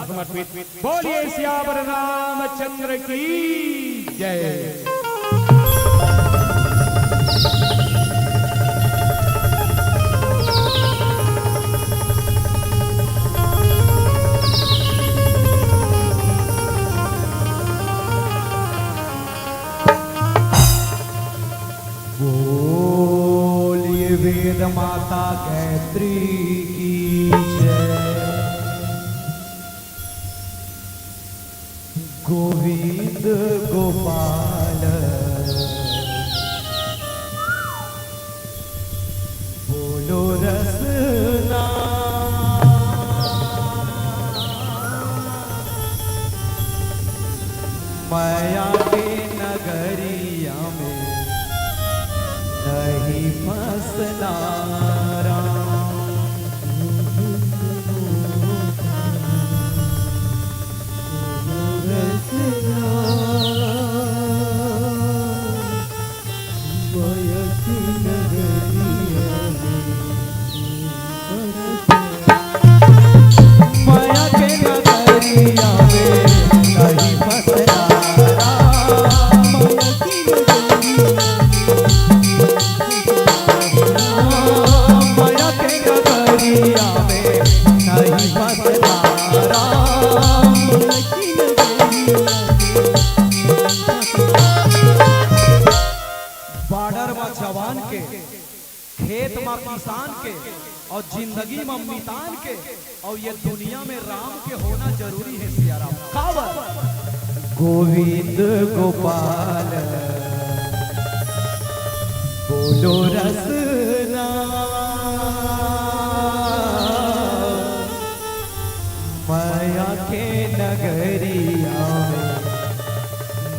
समर्पित। बोलिए सियावर रामचंद्र की जय। वेद माता गायत्री की जय। गोविंद गोपाल बोलो रसना। माया के नगरिया में नहीं फंसना। माया के नगरिया में नहीं फंसना। बॉर्डर में जवान के, खेत में किसान के और जिंदगी में मितान के और ये दुनिया में राम के होना जरूरी है। सियाराम गोविंद गोपाल बोलो रसना। माया के नगरिया में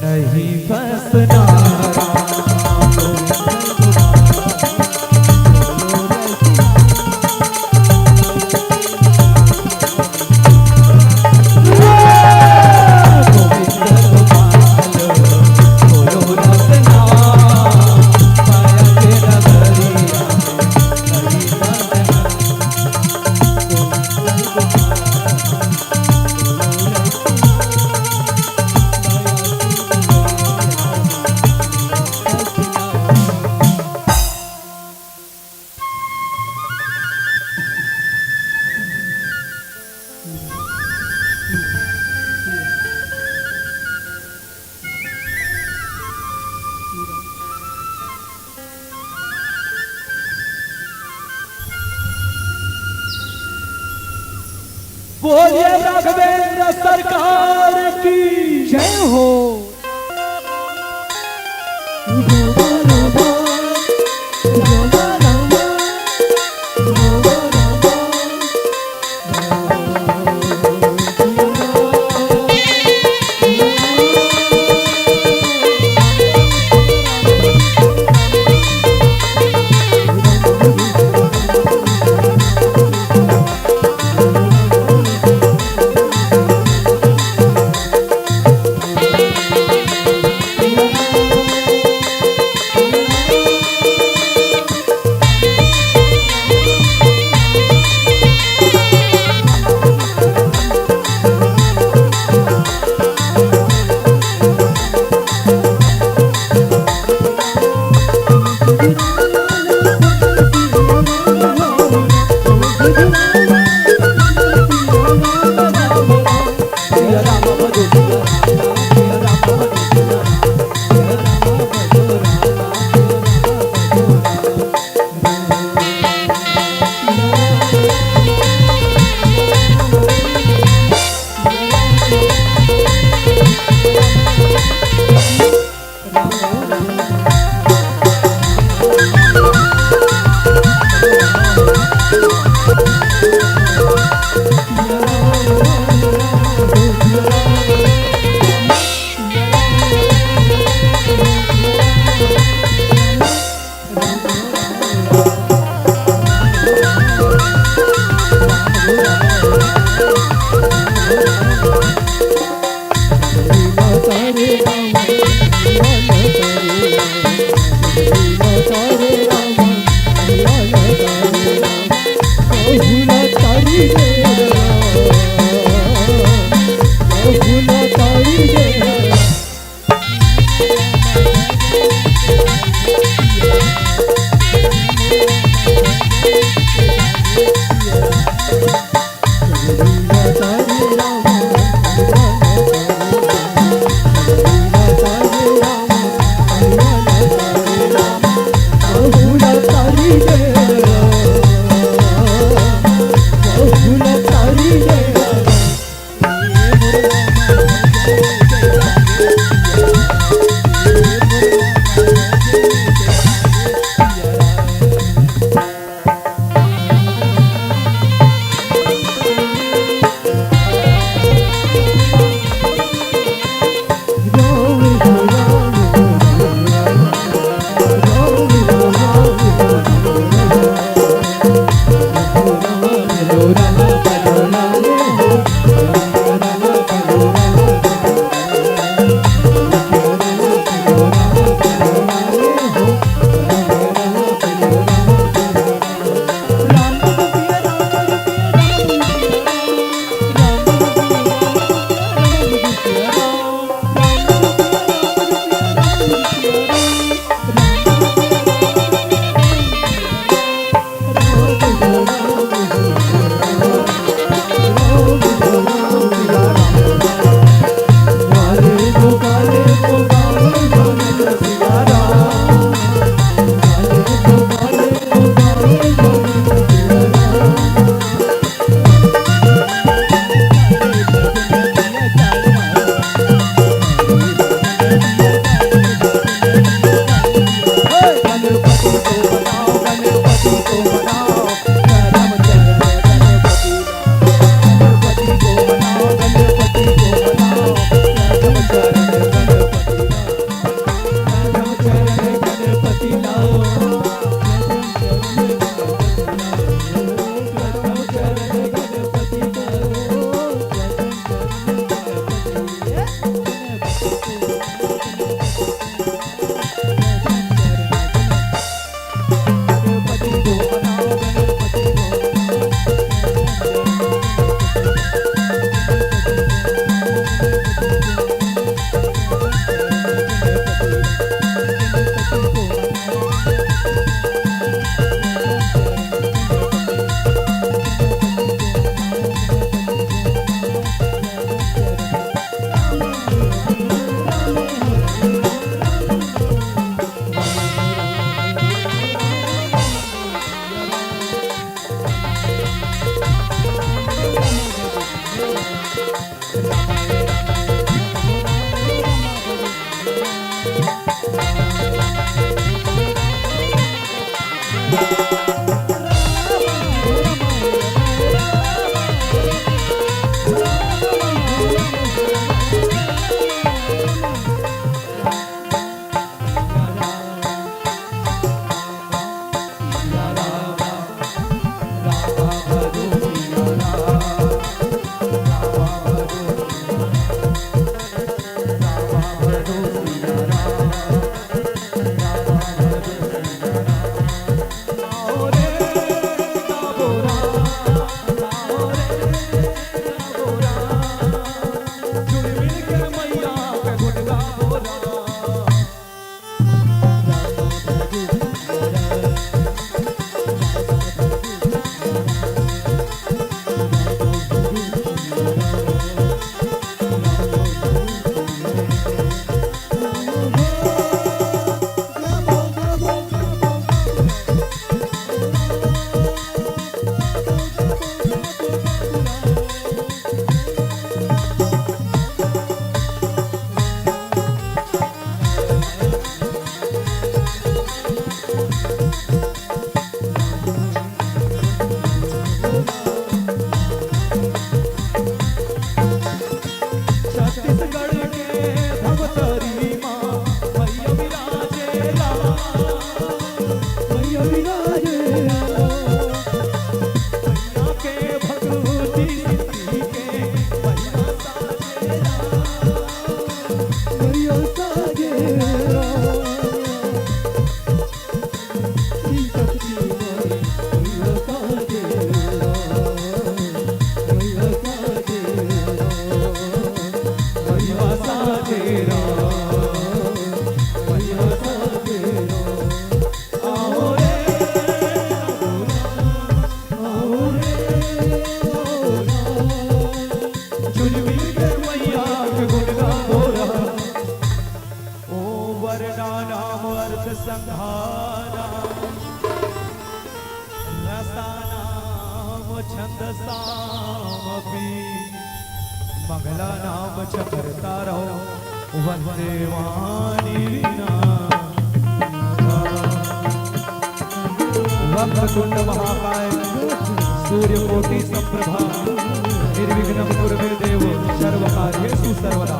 नहीं फंसना। बोलिए राघवेंद्र सरकार की जय हो। मंगला नाम चकरता रहो वंदे वाणी वक्रतुंड महाकाय सूर्यकोटि संप्रभा निर्विघ्नं कुरु देव सर्वकार्येषु सर्वदा।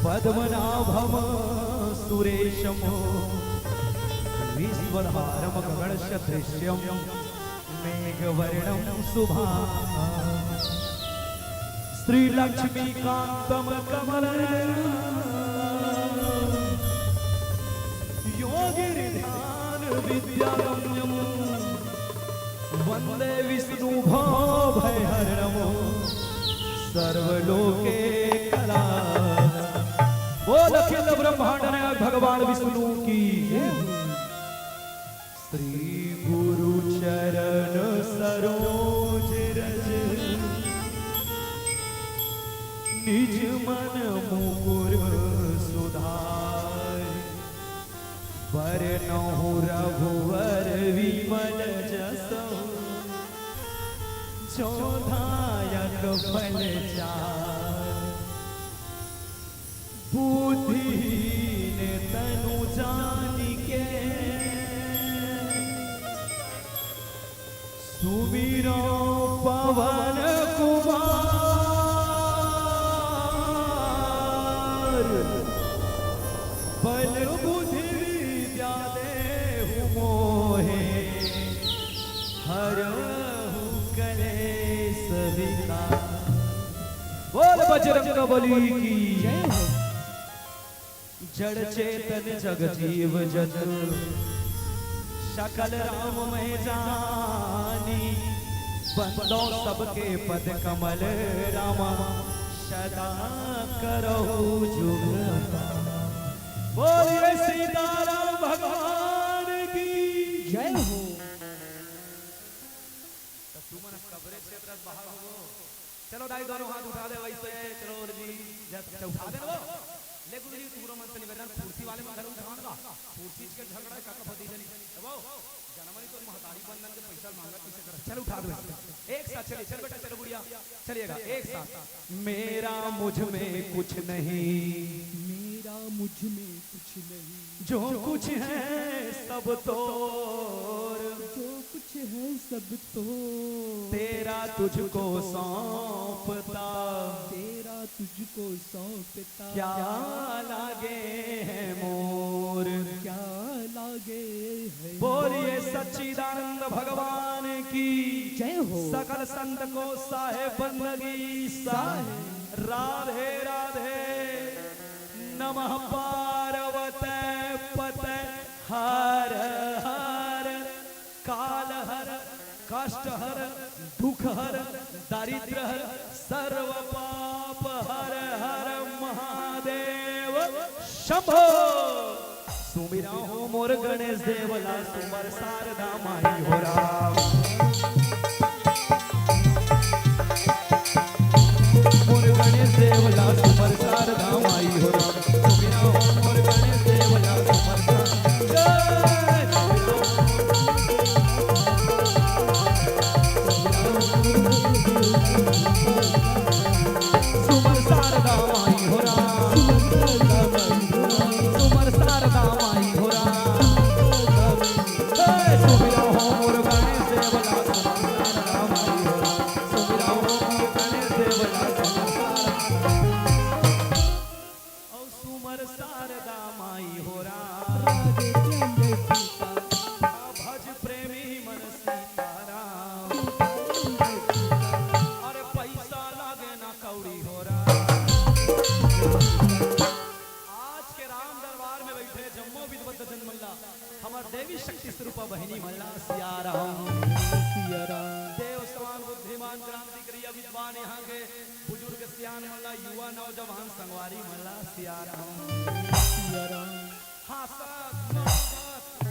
पद्मनाभम सुरेशम विश्वधारम गगनसदृश्यम मेघवर्णम शुभा श्रीलक्ष्मीकांतम कमलनयनम योगिर्ध्यान विद्यागम्यम वंदे विष्णु भयहरणम सर्वलोके कला बोल अखिल ब्रह्मांड नायक भगवान विष्णु की श्री गुरु चरण सरोज रज निज मन मुकुर सुधार बरनहु रघुवर विमल जसु जोधायक फल चार बुद्धिहीन तनु जानिके सुमिरो पवन कुमार बल बुद्धि विद्या देहु मोहे हरहु कलेश विकार। बोल बजरंग बली की जय हो। जड़ चेतन जग जीव जत सकल राम में जानी बंदो सबके पद कमल रामा सदा करो जुग। बोलिए सीताराम भगवान की जय हो। सुमन कब्रे क्षेत्र बाहर हो। चलो दाई दोनों हाथ उठा दे वैसे। चलो जी जब उठा दे वो ले गुरु जी पूरा मन से निवेदन कुर्सी वाले में घर उठान का कुर्सी के झगड़ा का पति जनी वो जनमनी तो महतारी बंधन के पैसा मांगा किसे कर। चल उठा दो एक साथ। चलिए चल बेटा चलो गुड़िया चलिएगा एक साथ। मेरा मुझ में कुछ नहीं मेरा मुझ में कुछ नहीं जो कुछ है सब तोर जो कुछ है सब तो तेरा तुझको सौंपता तेरा तुझको सौंपता क्या लागे है मोर क्या लागे है। बोलिए सच्चिदानंद भगवान की जय हो। सकल संत को साहेब बंदगी साहे राधे राधे नमः पार्वते पते हर हर काल हर कष्ट हर दुख हर दारिद्र हर सर्व पाप हर हर महादेव शंभो। सुमिरा हो मोर गणेश देवला सुमर शारदा माई हो राम। मोर गणेश देवला सुमर शारदा माई हो राम। सुमिरा हो मोर गणेश देवला सुमर सुमर शारदा माई हो राम। सुमर शारदा माई हो राम। सुमिरा हो मोर गणेश देवला सुमर शारदा माई हो राम। सुमिरा हो मोर गणेश देवला सुमर शारदा माई हो राम। भज प्रेमी मन सीताराम। अरे पैसा लागे ना कौड़ी हो राम। आज के राम दरबार में बैठे जम्मो विद्वत जन्मल्ला हमार देवी शक्ति स्वरूपा बहिनी मल्ला सिया राम। देव समान बुद्धिमान क्रांतिकारी विद्वान यहाँ के बुजुर्ग सियान मल्ला युवा नौजवान संगवारी मल्ला सिया राम।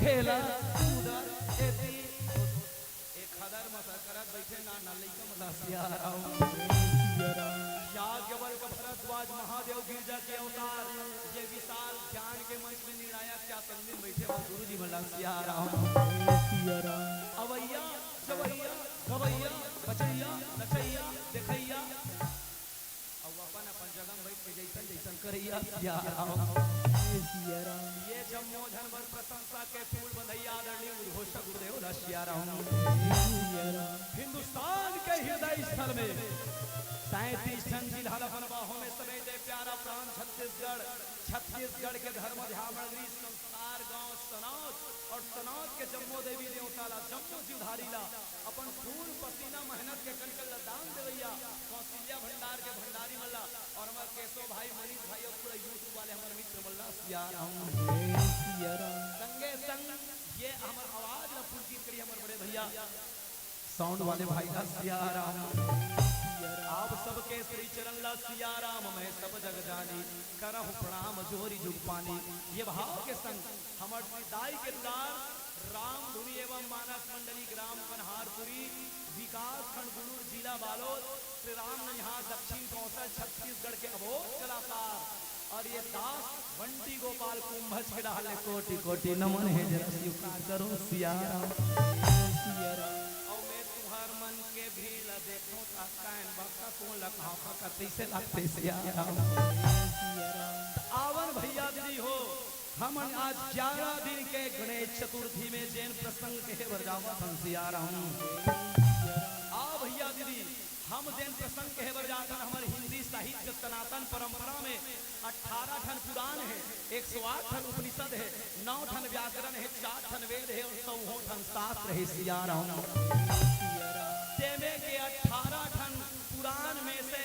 खेला एक खदर मसा करत बैठे ना लइका मल्ला सिया राम। याज्ञवल्क्य भरद्वाज महादेव गिरजा के अवतार ये विशाल ज्ञान के मंच में निर्णायक क्या तंग बैठे गुरु जी मल्ला सिया राम। अवैया सवैया गवैया बचैया नचैया देखैया अब अपन अपन जगह बैठ के जैसन जैसन करैया सिया राम। ये जम्मो झनवर प्रशंसा के फूल बंधैया आदरणीय उद्घोषक गुरुदेव सिया राम। हिंदुस्तान के हृदय स्थल में 37 टन जिला बाहों में समेटे प्यारा प्राण छत्तीसगढ़ के धर्म ध्यामगरी संस्कार गांव सनौत और सनौत के जम्मो देवी देवताला जम्मो जीवधारीला अपन खून पसीना मेहनत के कंकल दान देवैया कौशल्या भंडार के भंडारी मल्ला और हमारे केशव भाई मनीष भाई और पूरा यूट्यूब वाले हमारे मित्र मल्ला सिया राम। संगे संग ये हमार आवाज ला पुलकित करी हमारे बड़े भैया साउंड वाले भाई का सिया राम। आप सबके श्री चरण ला सिया राम, मैं सब जग जानी करहु प्रणाम जोरी जुग पानी। ये भाव के संग हमर दाई के द्वार राम धुनी एवं मानस मंडली ग्राम कन्हारपुरी विकास खंड गुरूर जिला बालोद श्री राम ननिहार दक्षिण कौशल छत्तीसगढ़ के अबोध कलाकार और ये दास बंटी गोपाल कुंभज के डाले कोटि कोटि नमन है। जरा स्वीकार करो सिया राम। और मैं तुम्हार मन के भीड़ देखो कान बक्का कौन लखा का कैसे लगते सिया राम। आवन भैया दीदी हो, हम आज 11 दिन के गणेश चतुर्थी में जैन प्रसंग के बरजावत हम सिया राम। आ भैया दीदी हम जैन प्रसंग के बरजातन हमारे हिंदी साहित्य सनातन परंपरा में 18 ठन पुराण है, 108 ठन उपनिषद है, 9 ठन व्याकरण है, 4 ठन वेद है और 100 ठन शास्त्र है सिया राम। के 18 ठन पुराण में से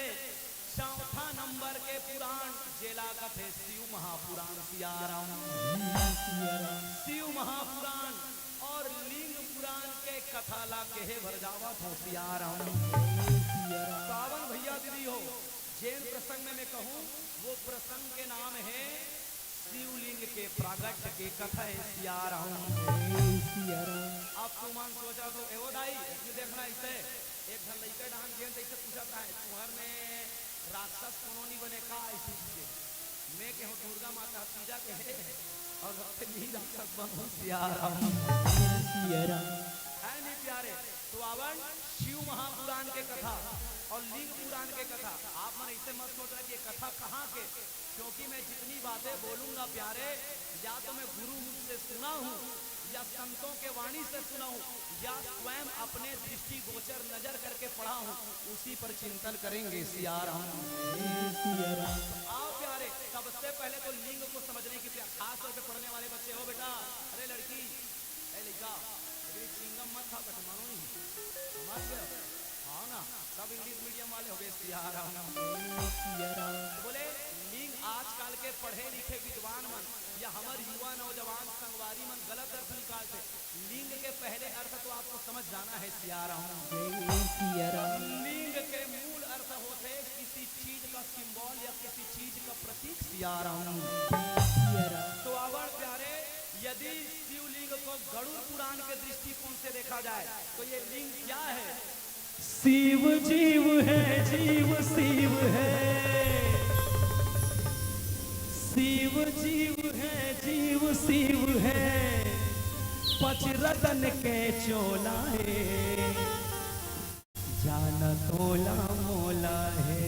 चौथा नंबर के पुराण जेला कथे शिव महापुराण सिया राम। शिव महापुराण और लिंग पुराण के कथा ला के भरजावत हो सिया राम। सावन भैया दीदी हो, जैन प्रसंग में मैं कहूँ वो प्रसंग के नाम है शिवलिंग के प्रागट के कथा है सिया राम। आप तो मान सोचा तो एवो दाई देखना इसे एक घर लड़का डांस गेम ऐसे पूछा था तुम्हार में राक्षस कोनो नहीं बने का ऐसी चीजें मैं कहूँ दुर्गा माता पूजा के है और नहीं राक्षस बनो सिया राम। है नहीं प्यारे तो आवन शिव महापुराण के कथा और लिंग पुराण के कथा आप मन ऐसे मत सोच रहे कि कथा कहाँ के, क्योंकि मैं जितनी बातें बोलूंगा प्यारे या तो मैं गुरु मुख से सुना हूँ या संतों के वाणी से सुना हूँ या स्वयं अपने दृष्टि गोचर नजर करके पढ़ा हूँ, उसी पर चिंतन करेंगे सिया राम। आओ प्यारे सबसे पहले तो लिंग को समझने की खास तौर पे पढ़ने वाले बच्चे हो बेटा, अरे लड़की लड़का चिंगम मत खा बट मानो नहीं मत हाँ ना, सब इंग्लिश मीडियम वाले हो गए सिया राम। बोले लिंग आजकल के पढ़े लिखे विद्वान मन या हमारे युवा नौजवान संगवारी मन गलत अर्थ निकालते। लिंग के पहले अर्थ तो आपको समझ जाना है सिया राम। लिंग के मूल अर्थ होते किसी चीज का सिंबल या किसी चीज का प्रतीक सिया राम। तो आवर प्यारे यदि शिवलिंग को गरुड़ पुराण के दृष्टिकोण से देखा जाए तो ये लिंग क्या है? शिव जीव है, जीव शिव है, शिव जीव है, जीव शिव है, पचरतन के चोला है, जान तोला मोला है।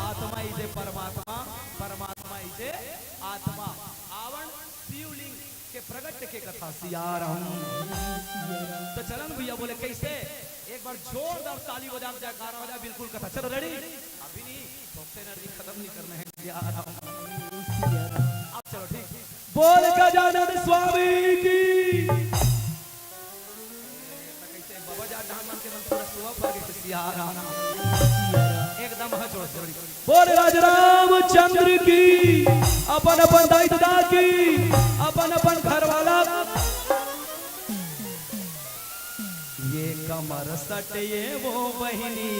आत्मा इसे परमात्मा, परमात्मा इसे आत्मा। आवण शिवलिंग के प्रगट के कथा सिया राम। तो चलन भैया बोले कैसे, एक बार जोरदार ताली बजा जयकारा हो जाए, बिल्कुल कथा। चलो रेडी, अभी नहीं फोकस एनर्जी खत्म नहीं करना है सिया राम। अब चलो ठीक, बोल गजानन स्वामी की। कैसे बाबा जा डांस के मन पूरा सुबह भागे सिया राम एकदम हाथ जोड़ से बोल राज रामचंद्र की। अपन अपन दायित्व की, अपन अपन घर वाला। ये कमर सट ये वो बहिनी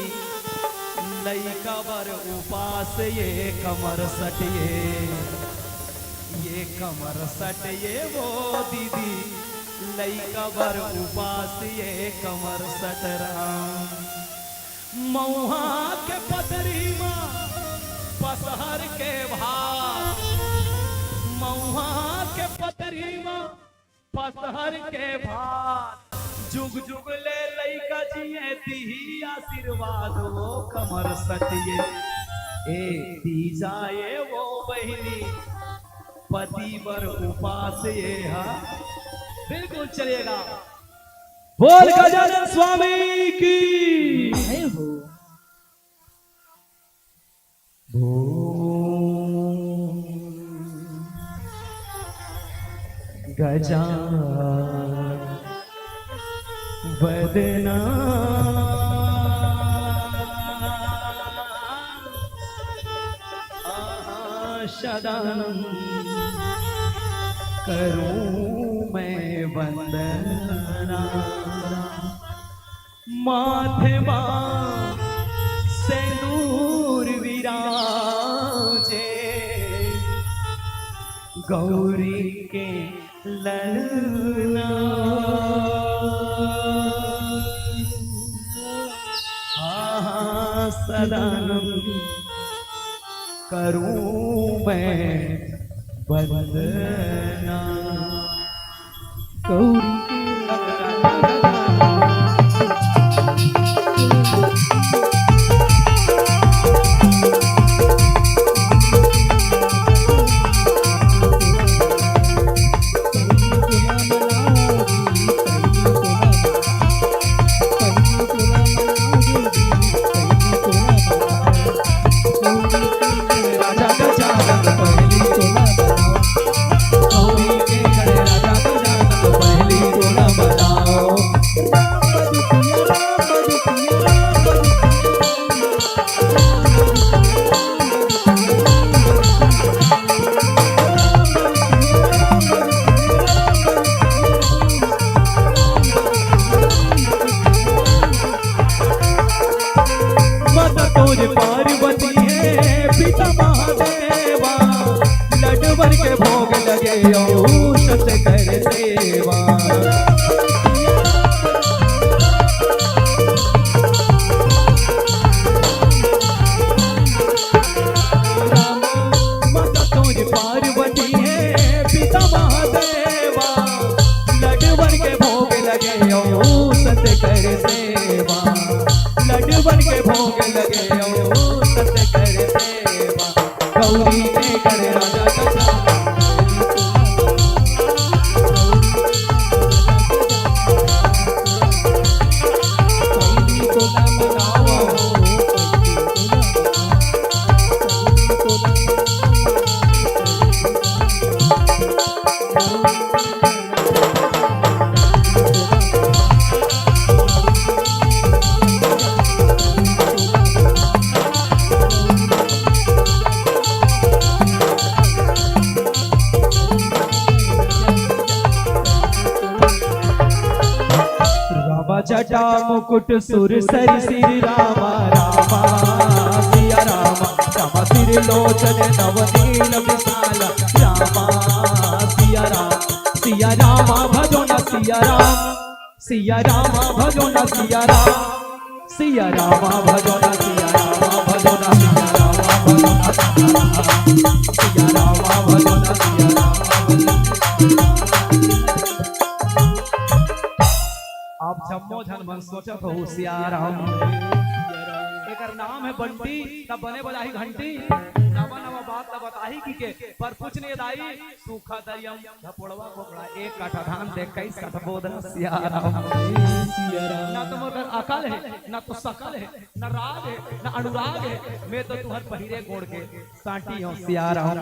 लइका बर उपास, ये कमर सट ये कमर सट ये वो दीदी लइका बर उपास, ये कमर सट राम। मऊहा के पतरी माँ पसहर के भात, मऊहा के पतरी माँ पसहर के भात, जुग जुग ले लइका जिए दी आशीर्वाद, वो कमर सटिए ए दी जाए वो बहिनी पति बर उपास, ये हा बिल्कुल चलेगा। बोल गजानन स्वामी की। गजानन वदना सदानंद करूं मैं वंदना। माथे सेंदूर विराजे गौरी के ललना सदानंद करूं मैं वंदना गौरी पार्वती है पिता महादेवा लडवर के भोग लगे औषध कर देवा माता तुझ पार्वती है पिता महादेवा लडवर के भोग लगे औषध कर देवा लडवर के भोग लगे गौरी के करे राजा जटा मुकुट सुर सर सिर रामा रामा सिया रामा रामा सिर लोचन नवनील विशाल रामा सिया रामा भजो न सिया रामा भजो न सिया रामा भजो न सिया रामा भजो न सिया रामा भजो न सिया रामा आप जम्मो झन मन सोचत हो सियाराम एकर नाम है बंटी तब बने बजाही घंटी नवा नवा बात तब बताही की के पर कुछ नहीं दाई सूखा दरियम धपोड़वा कोकड़ा एक काठा धान दे 21 काठा बोधन सियाराम ना तो मोर अकल है ना तो सकल है ना राग है ना अनुराग है मैं तो तुहर पहिरे गोड़ के साटी हूं सियाराम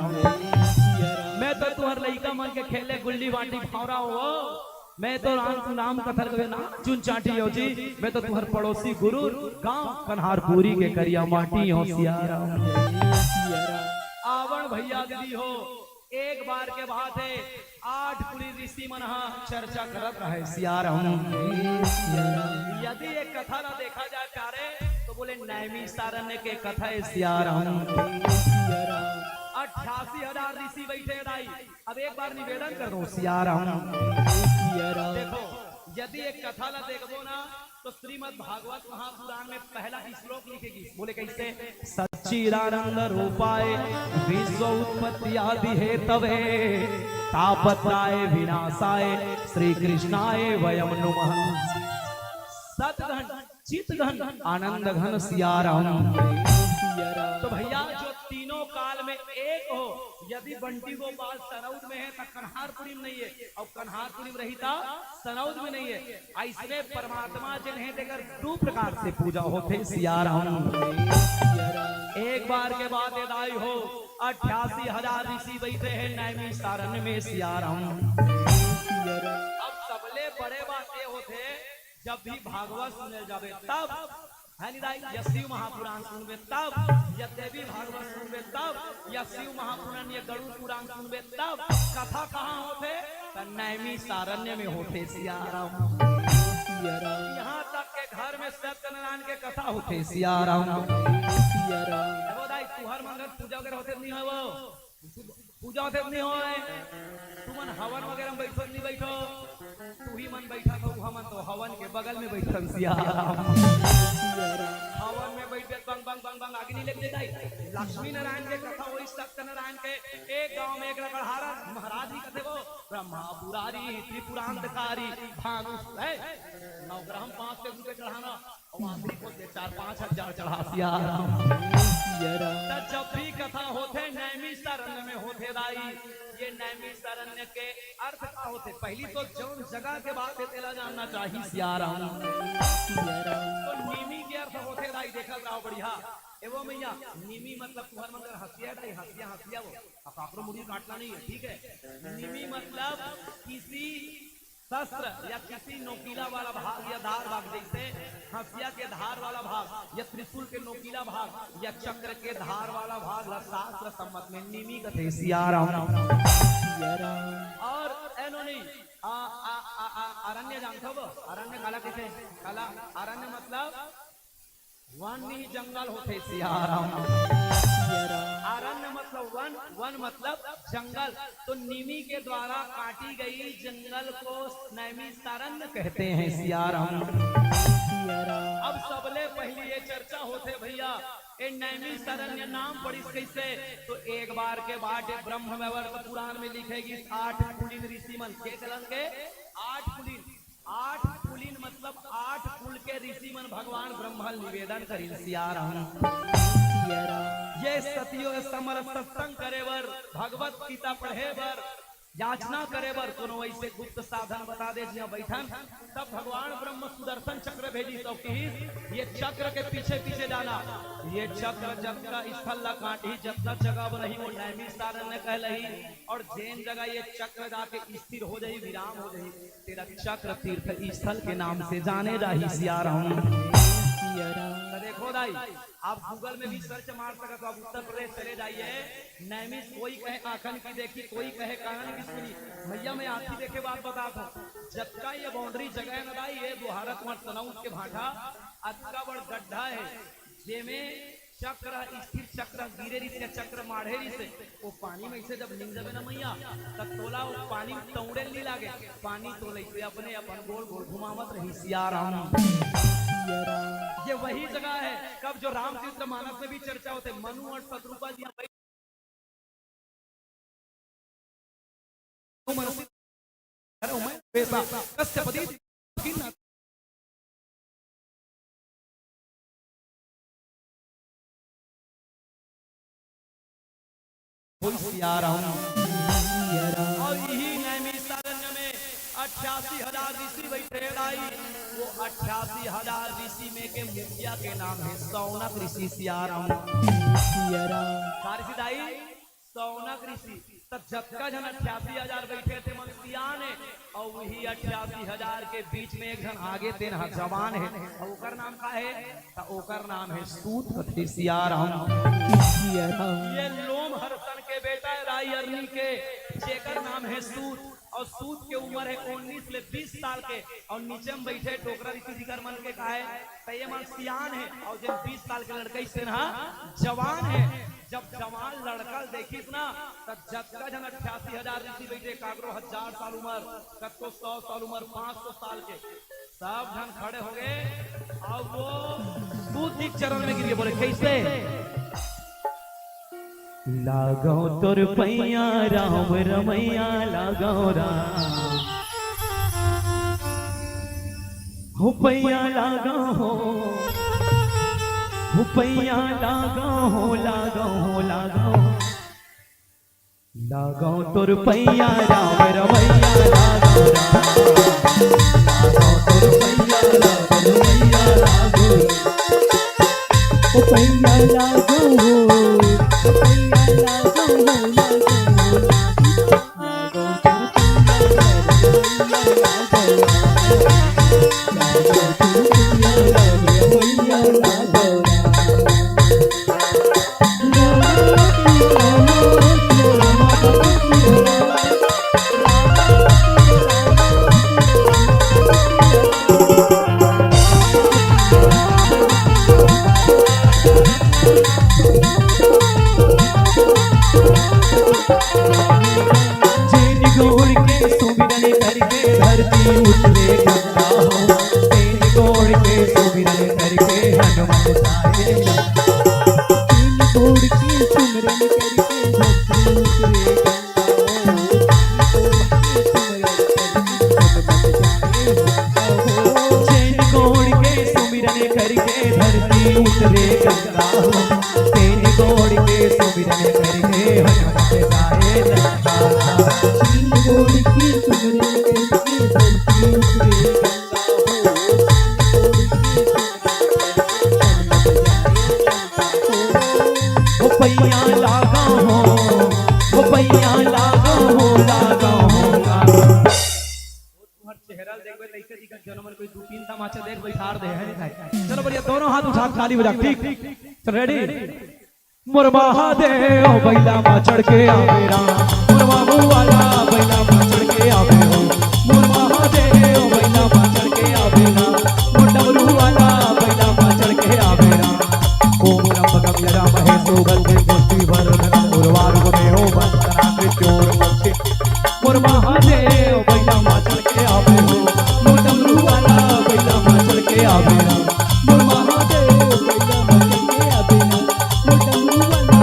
मैं तो तुहर लइका मन के खेले गुल्ली बाटी भौरा हो मैं तो नाम कथर के ना चुन चाटी हो जी मैं तो तुम्हार पड़ोसी गुरु गांव कन्हारपुरी के करिया माटी हो सियाराम आवण भैया दीदी हो एक बार के बात है 8 पुरी ऋषि मन चर्चा करत रहे सियाराम यदि एक कथा ना देखा जाए प्यारे तो बोले नैमिषारण्य के कथा है सियाराम 88,000 ऋषि बैठे दाई अब एक बार निवेदन कर दो सियाराम देखो यदि एक कथा ला देखो ना तो श्रीमद् भागवत महापुराण में पहला श्लोक लिखेगी बोले कैसे सच्चिदानंद रूपाय विश्व उत्पत्ति आदि हेतवे तापत्राय विनाशाय श्री कृष्णाय वयम नमः सतघन चितघन आनंद घन सियाराम तो भैया जो तीनों काल में एक हो यदि बंटी गोपाल सनौद में है तो कन्हारपुरी में नहीं है और कन्हारपुरी में रही था सनौद में नहीं है ऐसे परमात्मा जिन्हें देकर 2 प्रकार से पूजा होते सियाराम एक बार के बाद दाई हो 88,000 ऋषि बैठे हैं नैमिषारण्य में सियाराम अब सबले बड़े बात ये होते जब भी भागवत सुने जावे तब या शिव महापुराण सुनबे तब या देवी भागवत सुनबे तब या शिव महापुराण या गरुड़ पुराण सुनबे तब कथा कहाँ होते नैमिषारण्य में होते सियाराम यहाँ तक के घर में सत्यनारायण के कथा होते सिया राम देखो दाई तुहर मंगल पूजा वगैरह होते नहीं हो वो पूजा होते नहीं हो तुमन हवन वगैरह में बैठो नहीं बैठो तू ही मन बैठा तो हमन तो हवन के बगल में बैठन सिया राम हवन में बैठे बंग बंग बंग बंग आगे नहीं लग जाए लक्ष्मी नारायण के कथा वही सत्यनारायण के एक गांव में एक रगड़हारा महाराज जी कहते वो ब्रह्मा पुरारी त्रिपुरांतकारी भानु है नवग्रह 5 रुपए चढ़ाना और आखिरी को 4-5 हजार चढ़ा सिया जब भी कथा होते नैमिषारण्य में होते दाई ये नैमिषारण्य के अर्थ का होते पहली तो जौन जगह के बात तेला जानना चाहिए सिया राम तो नीमी के अर्थ होते दाई देखा जाओ बढ़िया एवं मैया नीमी मतलब तुम्हार मगर हंसिया दाई हंसिया हंसिया वो काकरो मुड़ी काटना नहीं है ठीक है नीमी मतलब किसी शस्त्र या किसी नोकीला वाला भाग या धार भाग जैसे हंसिया के धार वाला भाग या त्रिशूल के नोकीला भाग या चक्र के धार वाला भाग शास्त्र सम्मत में नीमी कथे सिया राम और एनोनी अरण्य जानते हो अरण्य काला कैसे काला अरण्य मतलब वन ही जंगल होते सिया राम अरण्य मतलब वन वन मतलब जंगल तो नीमी के द्वारा काटी गई जंगल को नैमिषारण्य कहते हैं सिया राम अब सबले पहली ये चर्चा होते भैया ए नैमिषारण्य नाम पड़ी कैसे तो एक बार के बाद ब्रह्म वैवर्त पुराण में लिखेगी 8 कुलीन ऋषि मन के कलन के 8 कुलीन मतलब 8 कुल के ऋषि मन भगवान ब्रह्मा निवेदन करी सिया राम ये सतियो समर सत्संग करे बर भगवत गीता पढ़े बर याचना करे बर कोनो ऐसे गुप्त साधन बता दे जिया बैठन तब भगवान ब्रह्म सुदर्शन चक्र भेजी तो ये चक्र के पीछे पीछे जाना ये चक्र जब का स्थल ला काटी जब तक जगह नहीं वो नैमिषारण्य कहलही और जैन जगह ये चक्र जाके स्थिर हो जाई विराम हो जाई तेरा चक्र तीर्थ स्थल के नाम से जाने रही सिया राम देखो दाई आप गूगल में भी सर्च मार सकते हो आप उत्तर प्रदेश चले जाइए नैमिष कोई कहे आखन की देखी कोई कहे कानन की सुनी भैया मैं आखी देखे बात बता दूं जब का ये बाउंड्री जगह न दाई ये बुहारत मठ तनाउत के भाटा अतका बड़ गड्ढा है जेमे चक्र स्थिर चक्र गिरे से चक्र माढ़े से वो पानी में से जब लिंग जबे ना मैया तब तोला वो पानी तौड़े नहीं लागे पानी तो ले अपने अपन गोल गोल घुमावत रही सिया राम ये वही जगह है कब जो रामचरित्र मानस में भी चर्चा होते मनु और शत्रुपा जी और यही नैमिषारण्य में 88,000 ऋषि बैठे आई वो 88,000 ऋषि में के मुखिया के नाम है सौनक ऋषि सिया राम दाई सौनक ऋषि तब जब का जन 88,000 बैठे थे मनुष्या ने और वही 88,000 के बीच में एक जन आगे तेन जवान है और ओकर नाम का है तो ओकर नाम है सूत कथे सिया राम ये लोम हर्षण के बेटा राई अरनी के जेकर नाम है सूत और सूत के उम्र है 19 से 20 साल के और नीचे में बैठे टोकरा ऋषि जिगर मन के कहा है तो ये मन सियान है और जब 20 साल के लड़का से ना जवान है जब जवान लड़का देखिस ना तब जब का जन 88,000 ऋषि बैठे कागरो 1000 साल उम्र कतो 100 साल उम्र 500 साल के सब जन खड़े हो गए और वो सूत एक चरण में गिर बोले कैसे लागो तोर पैया राम रमैया लागो राम हो पैया लागो हो पैया लागो हो लागो हो लागो लागो तोर पैया राम रमैया लागो लागो तोर पैया राम रमैया लागो ओ पैया लागो चैन गोड़ के सुमिरन करके धरती उतरे गंगा हो चैन गोड़ के सुमिरन करके हनुमत साए चैन गोड़ के सुमिरन करके धरती उतरे गंगा हो चैन गोड़ के सुमिरन करके हनुमत साए चैन गोड़ के सुमिरन करके धरती उतरे गंगा हो पैया लागा हो पैया लागा हो तुम्हार चेहरा देखबे तैसे दिखत जनमन कोई दो तीन तमाचा देख बैठार दे है नहीं। चलो बढ़िया दोनों हाथ उठा के ताली बजा ठीक चल रेडी मोर महादेव बैला मा चढ़ के आवे राम मोर बाबू वाला बैला मा चढ़ के आवे हो मोर महादेव बैला मा चढ़ के आवे राम मोर डमरू वाला बैला मा चढ़ के आवे राम ओम रम गम राम हे सुगंधि पुष्टि वरन उर्वार गुणे हो वंदना कृत्योर मुक्ति मोर महादेव बैला मा चढ़ के आवे हो मोर डमरू वाला बैला मा चढ़ के आवे राम मोर महादेव बैला मा चढ़ के आवे राम मोर डमरू वाला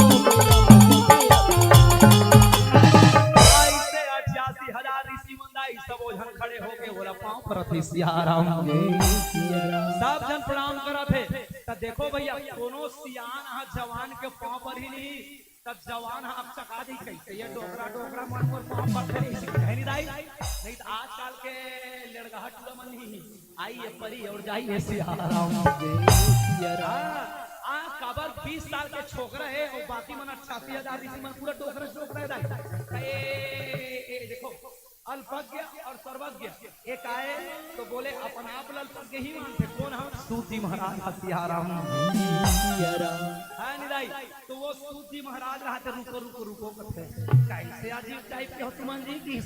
ऐसे 88,000 ऋषि मंदाई सब ओझन खड़े होके बोला पांव पर थे सिया राम सब जन प्रणाम करत है त देखो भैया कोनो सियान हा जवान के पांव पर ही नहीं तब जवान हा अब चका दी कैसे ये डोकरा डोकरा मन पर पांव पर खड़ी है नहीं दाई नहीं तो आजकल के लड़का टूला मन ही आई ये परी और जाई है सिया राम आ कबर 20 साल के छोकरा है और बाकी मन 88,000 ऋषि मन पूरा डोकरा डोकरा है दाई ए देखो अल्पज्ञ और सर्वज्ञ एक आए तो बोले अपन आप अल्पज्ञ ही मानते कौन हम सूत जी महाराज सिया राम है निदाई तो वो सूत जी महाराज रहते रुको रुको रुको करते कैसे अजीब टाइप के हो तुमन जी की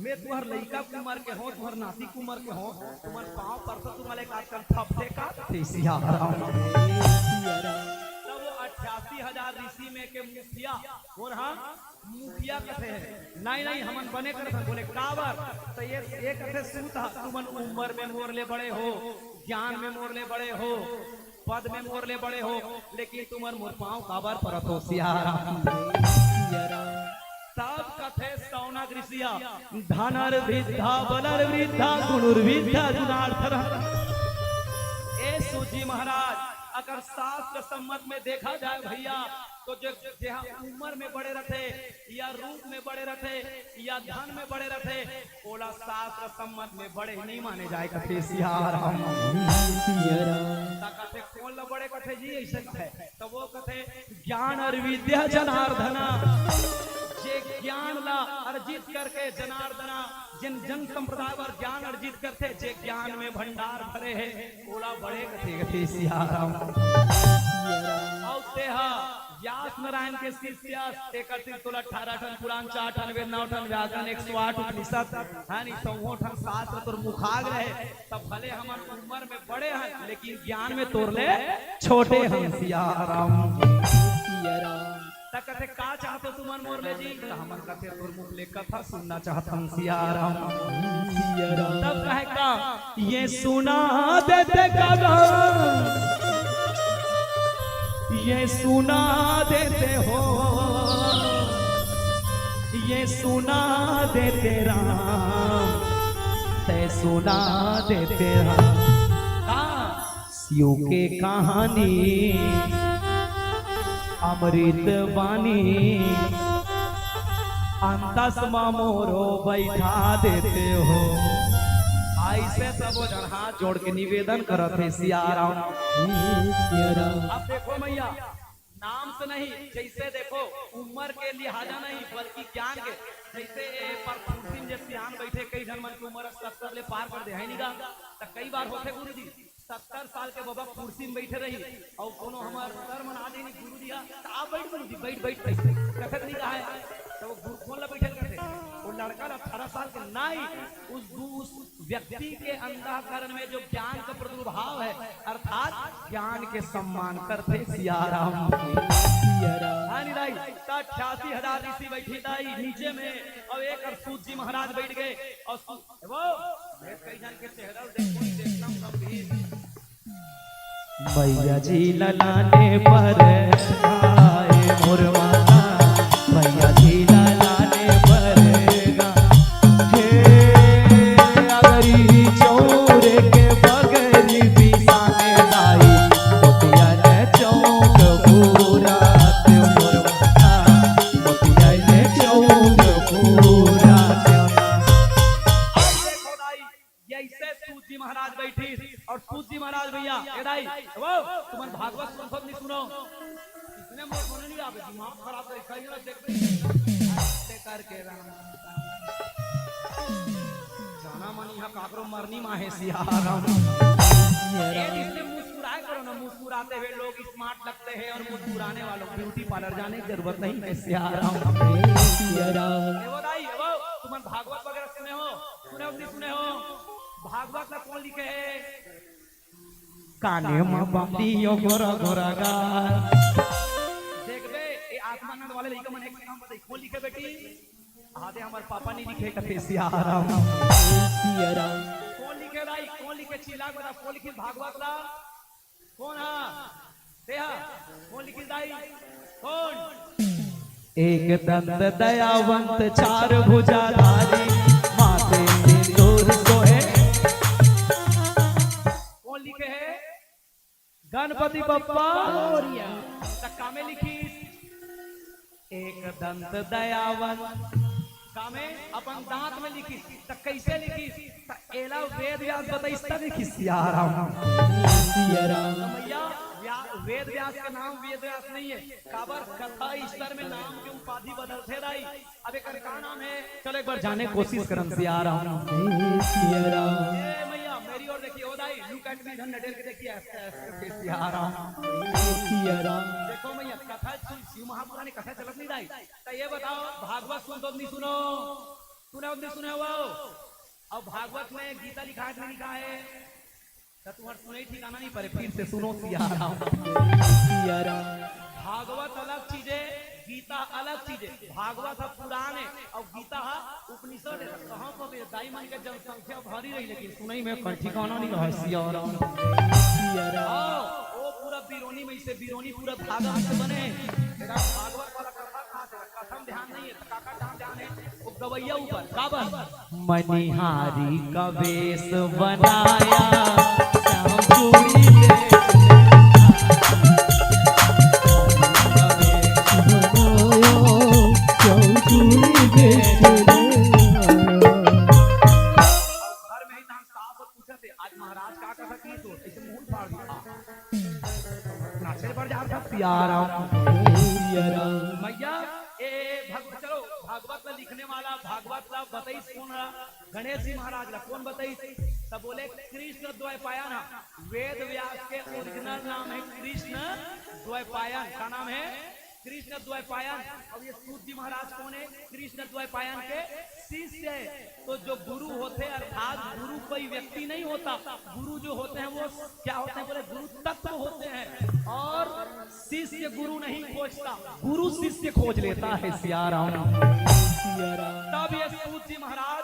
मैं तुम्हार लड़का कुमार के हो तुम्हार नाती कुमार के हो तुम्हार पांव पर तो तुम्हारे काटकर थपते का सिया राम तब वो 88,000 ऋषि में के मुखिया और हम मुखिया कथे है नहीं हमन बने कर बोले काबर तो ये कथे सुनता तुमन उम्र में मोरले बड़े हो ज्ञान में मोरले बड़े हो पद में मोरले बड़े हो लेकिन तुम्हार मोर पांव काबर परत हो सिया राम सब कथे सौनक ऋषिया धनर वृद्धा बलर वृद्धा गुणुर वृद्धा गुणार्थर ए सूजी महाराज अगर शास्त्र सम्मत में देखा जाए भैया तो जो जहाँ उम्र में बड़े रहते या रूप में बड़े रहते या धन में बड़े रहते ओला शास्त्र सम्मत में बड़े नहीं माने जाए कथे सिया राम कथे कौन ला बड़े कथे जी ऐसे कथे तो वो कथे ज्ञान और विद्या जनार्दना जे ज्ञान ला अर्जित करके जनार्दना जिन जन संप्रदाय पर ज्ञान अर्जित करते जे ज्ञान में भंडार भरे है ओला बड़े कथे सिया राम व्यास नारायण के शिष्य 18 टन पुराण 4 टन वेद 9 टन व्याकरण 108 उपनिषद है नहीं 100 टन शास्त्र तोर मुखाग रहे तब भले हमन उम्र में बड़े हैं लेकिन ज्ञान में तोरले छोटे हैं सिया राम तक कथे का चाहते तुमन मोरले जी तो हमन कथे तोर मुख ले कथा सुनना चाहत हम सिया राम तब कहे का ये सुना देते का ये सुना देते हो ये सुना देते राम ते सुना देते राम शिव के कहानी अमृत वाणी अंतस मोरो बैठा देते हो ऐसे सब हाथ जोड़ के निवेदन करत है सिया राम। अब देखो मैया नाम से नहीं जैसे देखो उम्र के लिहाजा नहीं बल्कि ज्ञान के जैसे पर कुर्सी में सियान बैठे कई जन मन की उम्र 70 ले पार कर दे है नहीं तो कई बार होते गुरु जी 70 साल के बाबा कुर्सी में बैठे रही और कोनो हमार सर मना दे नहीं गुरु दिया आप बैठ गुरु जी बैठ कथक नहीं कहा है तो वो गुरु कौन ला बैठे करते वो लड़का 18 साल के नहीं उस व्यक्ति के अंतःकरण में जो ज्ञान का प्रादुर्भाव है, अर्थात ज्ञान के सम्मान करते सियाराम। हाँ नहीं दाई, 88,000 ऋषि बैठी दाई नीचे में, और एक सूत जी महाराज बैठ गए, और वो कई जन के चेहरा देखना गंभीर। मैया जी ललाने पर आए मोर माता, मैया जी ललाने पर अगरी चौरे के बगरी बिसाने लाई, मोतिया ने चौक पूरा मोर माता, मोतिया ने चौक पूरा। देखो दाई, ऐसे सूत जी महाराज बैठी, और सूत जी महाराज भैया ए दाई वो तुमन भागवत सुनत नहीं सुनो, इसने मोर सुने नहीं आवे, दिमाग खराब कर कहीं ना देखते करके राम जाना मनी हा काकरो मरनी माहे सियाराम। ये इसलिए मुस्कुराए करो ना, मुस्कुराते हुए लोग स्मार्ट लगते हैं, और मुस्कुराने वालों को ब्यूटी पार्लर जाने की जरूरत नहीं है सियाराम। वो दाई वो तुमन भागवत वगैरह सुने हो सुने हो? भागवत का कौन लिखे है? काने में बांधियो गोरा गोरा गाल। देख बे ये आत्मानंद वाले लइका मन एक नाम बताई, कौन लिखे बेटी? आधे हमारे पापा नहीं लिखे कथे सियाराम। कौन लिखे दाई? कौन लिखे? चिल्लाक बता, कौन लिखे भागवत ला? कौन हा? देहा कौन लिखे दाई? कौन? एक दंत दयावंत चार भुजाधारी, माथे सिंदूर सोहे। कौन लिखे है? गणपति बप्पा तक्का में लिखी। एक दंत दयावंत कामे अपन दांत में लिखी, त कैसे लिखी? एला वेद व्यास बताई तब लिखी सियाराम। भैया वेद व्यास का नाम वेद व्यास नहीं है, काबर कथा स्तर में नाम की उपाधि बदलते रही। अब एक का नाम है, चलो एक बार जाने कोशिश करम सियाराम। भैया मेरी ओर देखिए, ओ दाई लुक एट मी, धन नडेल के देखिए सियाराम। देखो भैया कथा शिव महापुराण कथा चलत नहीं दाई, तो ये बताओ भागवत सुन तो नहीं सुनो? सुने वो? और भागवत में गीता लिखा है नहीं लिखा है? तो तुम्हारे सुने ही ठिकाना नहीं पड़े, फिर से सुनो सियाराम। भागवत अलग चीज है, गीता अलग चीज है। भागवत है पुराण है, और गीता है उपनिषद है। कहाँ पर दाई मन के जनसंख्या भरी रही, लेकिन सुनई में कहीं ठिकाना नहीं रहा सियाराम। वो पूरा बिरोनी में से बिरोनी पूरा धागा से बने। भागवत वाला कथम ध्यान नहीं है, काका ध्यान है वो गवैया ऊपर काबर मनिहारी का वेश बनाया, श्याम चूड़ी महाराज का कथा की तो ऐसे मुंह फाड़ दिया, नाचे पर जा भैया चलो भागवत में लिखने वाला भागवत ला बताई कौन? गणेश जी महाराज ला कौन बताई? तब बोले कृष्ण द्वैपायन। वेद व्यास के ओरिजिनल नाम है कृष्ण द्वैपायन। का नाम है? कृष्ण द्वैपायन। और ये सूत जी महाराज कौन है? कृष्ण द्वैपायन के शिष्य है। तो जो गुरु होते अर्थात गुरु कोई व्यक्ति नहीं होता, गुरु जो होते हैं वो क्या होते हैं? बोले गुरु तत्व होते हैं, और शिष्य गुरु नहीं खोजता, गुरु शिष्य खोज लेता है सियाराम। तब ये सूत जी महाराज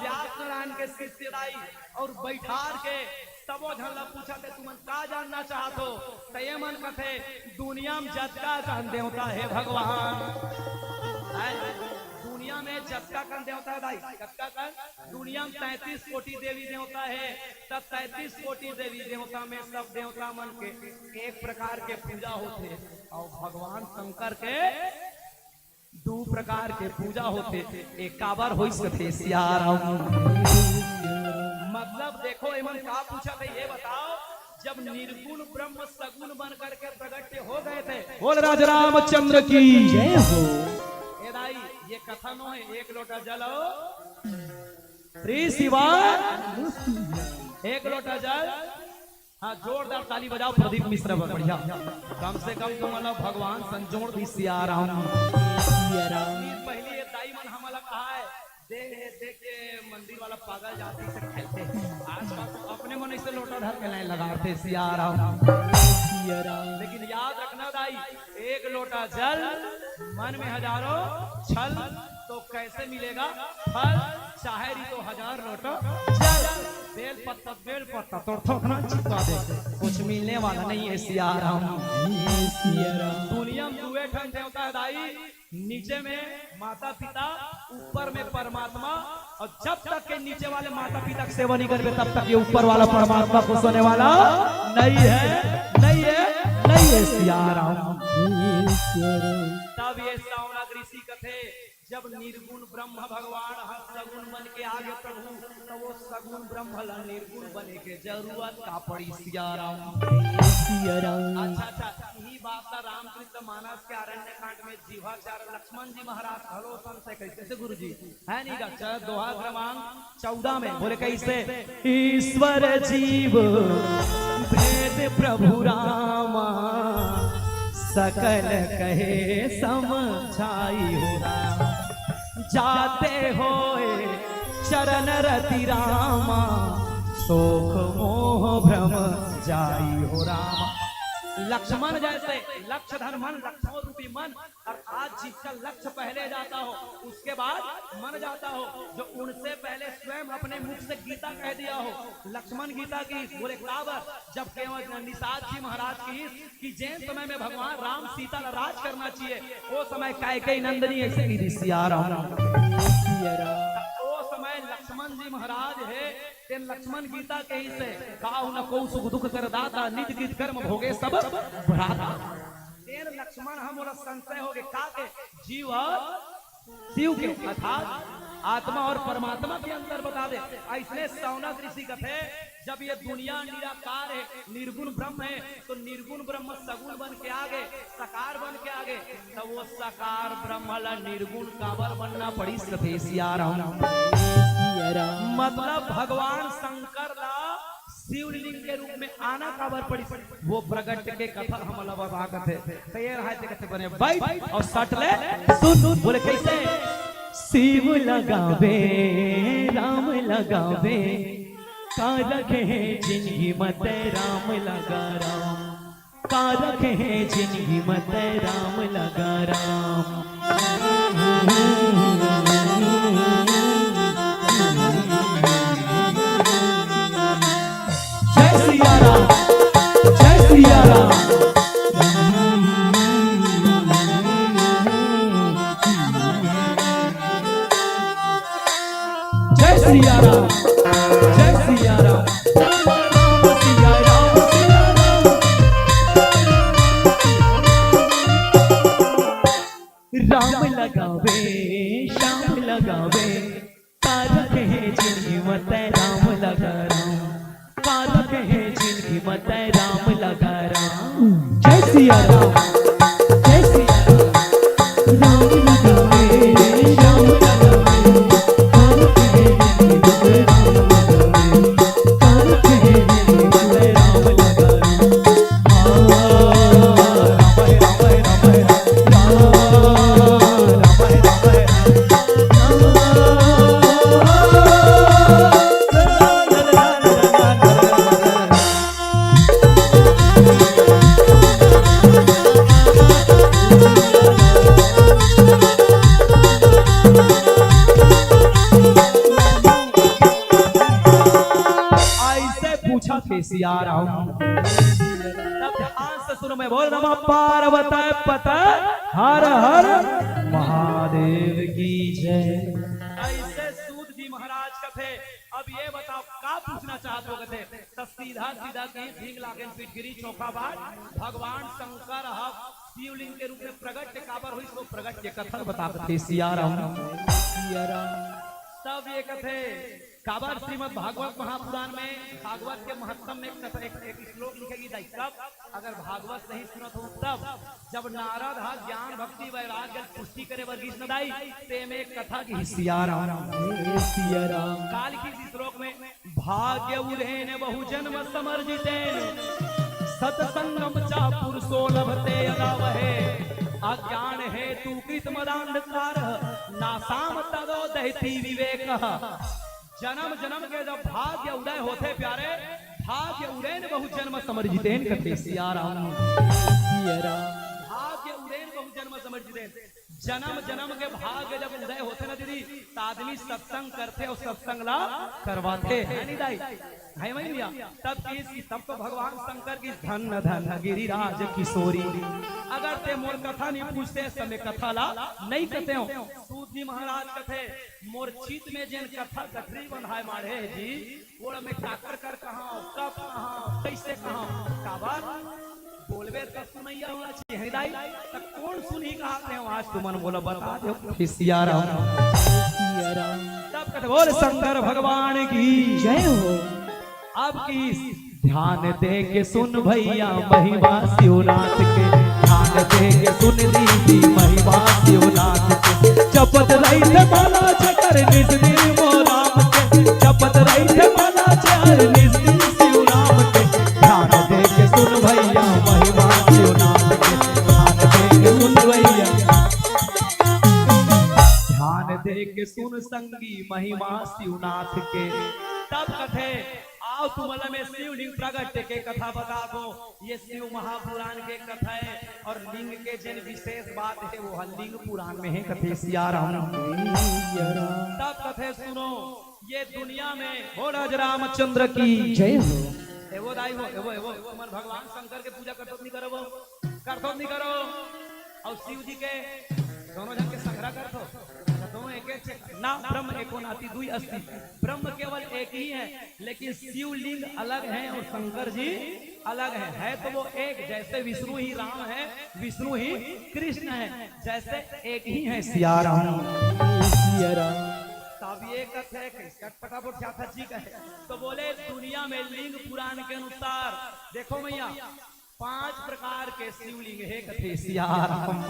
व्यास नारायण के शिष्य लाई, और बैठार के तब वो झल्ला पूछा थे तुम का जानना चाहते हो? तो ये मन कथे दुनिया में जतका कन देवता है भगवान, दुनिया में जतका कन देवता है भाई, जतका कन दुनिया में 33 कोटि देवी देवता है। तब 33 कोटि देवी देवता में सब देवता मन के एक प्रकार के पूजा होते, और भगवान शंकर के 2 प्रकार के पूजा होते। एक काबर हो सकते सियाराम। मतलब देखो एमन का पूछा था, ये बताओ जब निर्गुण ब्रह्म सगुण बन करके प्रकट हो गए थे, बोल राजा रामचंद्र की जय हो। ए दाई ये कथन हो, एक लोटा जल हो, शिवा 1 लोटा जल। हाँ जोरदार ताली बजाओ प्रदीप मिश्रा बढ़िया। कम से कम तुम भगवान संजोड़ दी सियाराम। पहली ये दाई मन हमला कहा है देख के मंदिर वाला पागल जाति से खेलते आज अपने मन से लोटा धर के लाइन लगाते सिया राम। लेकिन याद रखना दाई, एक लोटा जल मन में हजारों छल, तो कैसे मिलेगा फल? चाहे तो 1000 लोटा जल, बेल पत्ता तो ठोकना चिपका दे, कुछ मिलने वाला नहीं है सिया राम। दुनिया में दुए ठन देवता है दाई, नीचे में माता पिता, ऊपर में परमात्मा, और जब तक के नीचे वाले माता पिता की सेवा नहीं करते तब तक ये ऊपर वाला परमात्मा को सोने वाला नहीं है सिया राम। तब ये सावना ऋषि कथे, जब निर्गुण ब्रह्म भगवान सगुण बन के आगे प्रभु, तो वो सगुण ब्रह्म निर्गुण बने के जरूरत का पड़ी सिया राम। अच्छा यही बात था रामचरित मानस के अरण्य कांड में जीवाचार्य लक्ष्मण जी महाराज हलो से कैसे गुरु जी है नहीं का दोहा क्रमांक 14 में बोले कैसे, ईश्वर जीव भेद प्रभु रामा, सकल कहे समझाई होगा, जाते होए चरण रति रामा, शोक मोह भ्रम जाई हो रामा। लक्ष्मण जैसे लक्ष्य धन मन, लक्ष्मण रूपी मन, अर्थात जिसका लक्ष्य पहले जाता हो उसके बाद मन जाता हो, जो उनसे पहले स्वयं अपने मुख से गीता कह दिया हो। लक्ष्मण गीता की बोले काबर, जब केवल निषाद जी महाराज की कि जैन समय में भगवान राम सीता राज करना चाहिए, वो समय कैकेयी नंदनी ऐसे की सिया राम। वो समय लक्ष्मण जी महाराज है, तेन लक्ष्मण गीता के ही से काहु न को सुख दुख कर दाता, निज निज कर्म भोगे सब भ्राता। तेन लक्ष्मण हम बोला संशय हो गए का के जीव और शिव के, अर्थात आत्मा और परमात्मा के अंदर बता दे। ऐसने सौनक ऋषि कथे, जब ये दुनिया निराकार है, निर्गुण ब्रह्म है, तो निर्गुण ब्रह्म सगुण बन के आगे, साकार बन के आगे, तो वो साकार ब्रह्म ला निर्गुण काबर बनना पड़ी सफे सिया राम। मतलब भगवान शंकर ला शिवलिंग के रूप में आना काबर पड़ी, वो प्रगट के कथा हम बता कथे तैयार है कथे बने भाई और सट ले सुन बोले कैसे, शिव लगावे राम लगावे, कारक है जिनकी मत राम लगा राम, कारक है जिनकी मत राम लगा राम। जय सिया राम, जय सिया राम। जय सिया राम, जय सिया राम, राम सिया राम, सिया राम। राम लगावे श्याम लगावे, कारक है जिनकी मत राम लगा राम, कारक है जिनकी मत राम लगा राम। जय सिया राम, जय सिया राम, राम लगावे श्याम लगावे, कारक है जिनकी मत राम लगावे, कारक है जिनकी मत राम लगा राम। सिया राम। तब ध्यान से सुनो, मैं बोल नमः पार्वती पता हर हर महादेव की जय। ऐसे सूत जी महाराज कथे। अब ये बताओ का पूछना चाहते हो कथे, तो सीधा सीधा की भींग लागन पिटगिरी चौका बार भगवान शंकर शिवलिंग के रूप में प्रगट काबर हुई, तो प्रगट के कथन बताते सिया राम, सिया राम। तब ये कथे काबर श्रीमद् भागवत महापुराण में भागवत के महत्व में एक श्लोक लिखेगी दाई। कब अगर भागवत नहीं सुनत हो तब जब नारद ज्ञान भक्ति वैराग्य पुष्टि करे वर्गीस न दाई ते में एक कथा की सिया राम, सिया राम। काल की श्लोक में भाग्य उदेन बहु जन्म समर्जितेन सत्संगम चा पुरुषो लभते अगावहे, अज्ञान हेतु कृत मदांधकार नासाम तदोदय कहती विवेक जन्म जन्म के जब भाग्य उदय होते प्यारे भाग्य उदयन बहु जन्म समर्जितेन कथे सिया राम भाग्य उदयन बहु जन्म समर्जितेन जन्म जन्म के भाग्य जब उदय होते ना दीदी तो आदमी सत्संग करते और सत्संग ला करवाते है नहीं दाई है वही भैया तब तो भगवान शंकर की धन धन गिरिराज किशोरी अगर ते मोर कथा नहीं पूछते समय कथा ला नहीं कहते हो सूत जी महाराज कथे मोर चित में जिन कथा कथरी बंधाए मारे जी वो में काकर कर कहा कब कहा कैसे कहा काबर बोलबे तो सुनैया होना चाहिए दाई तक कौन सुनी कहा हो आज तुमन बोला बता दो सिया राम तब कहते बोल शंकर भगवान की जय हो। आपकी ध्यान दे के सुन भैया महिमा शिवनाथ के ध्यान दे के सुन दीदी महिमा शिवनाथ के जपत रही थे माला चकर निज दिन मोराम के जपत रही थे माला चकर निज दिन शिवनाम के ध्यान दे के सुन भैया महिमा शिवनाथ के ध्यान दे के सुन भैया ध्यान दे के सुन संगी महिमा शिवनाथ के तब कथे आओ तुमला में शिवलिंग प्रगट के कथा बता दो ये शिव महापुराण के कथा है और लिंग के जिन विशेष बात है वो लिंग पुराण में है कथे सिया राम तब कथे सुनो ये दुनिया में हो राज रामचंद्र की जय हो। एवो दाई हो एवो मन भगवान शंकर के पूजा करतो नहीं करो और शिव जी के दोनों जन के संग्रह करतो दोनों एक ना ब्रह्म एको नाती दुई अस्ति ब्रह्म केवल एक ही है लेकिन शिवलिंग अलग है और शंकर जी अलग है तो वो एक जैसे विष्णु ही राम है विष्णु ही कृष्ण है जैसे एक ही है सिया राम तब ये कथे फटाफट क्या था जी कहे तो बोले दुनिया में लिंग पुराण के अनुसार देखो मैया 5 प्रकार के शिवलिंग है कथे सिया राम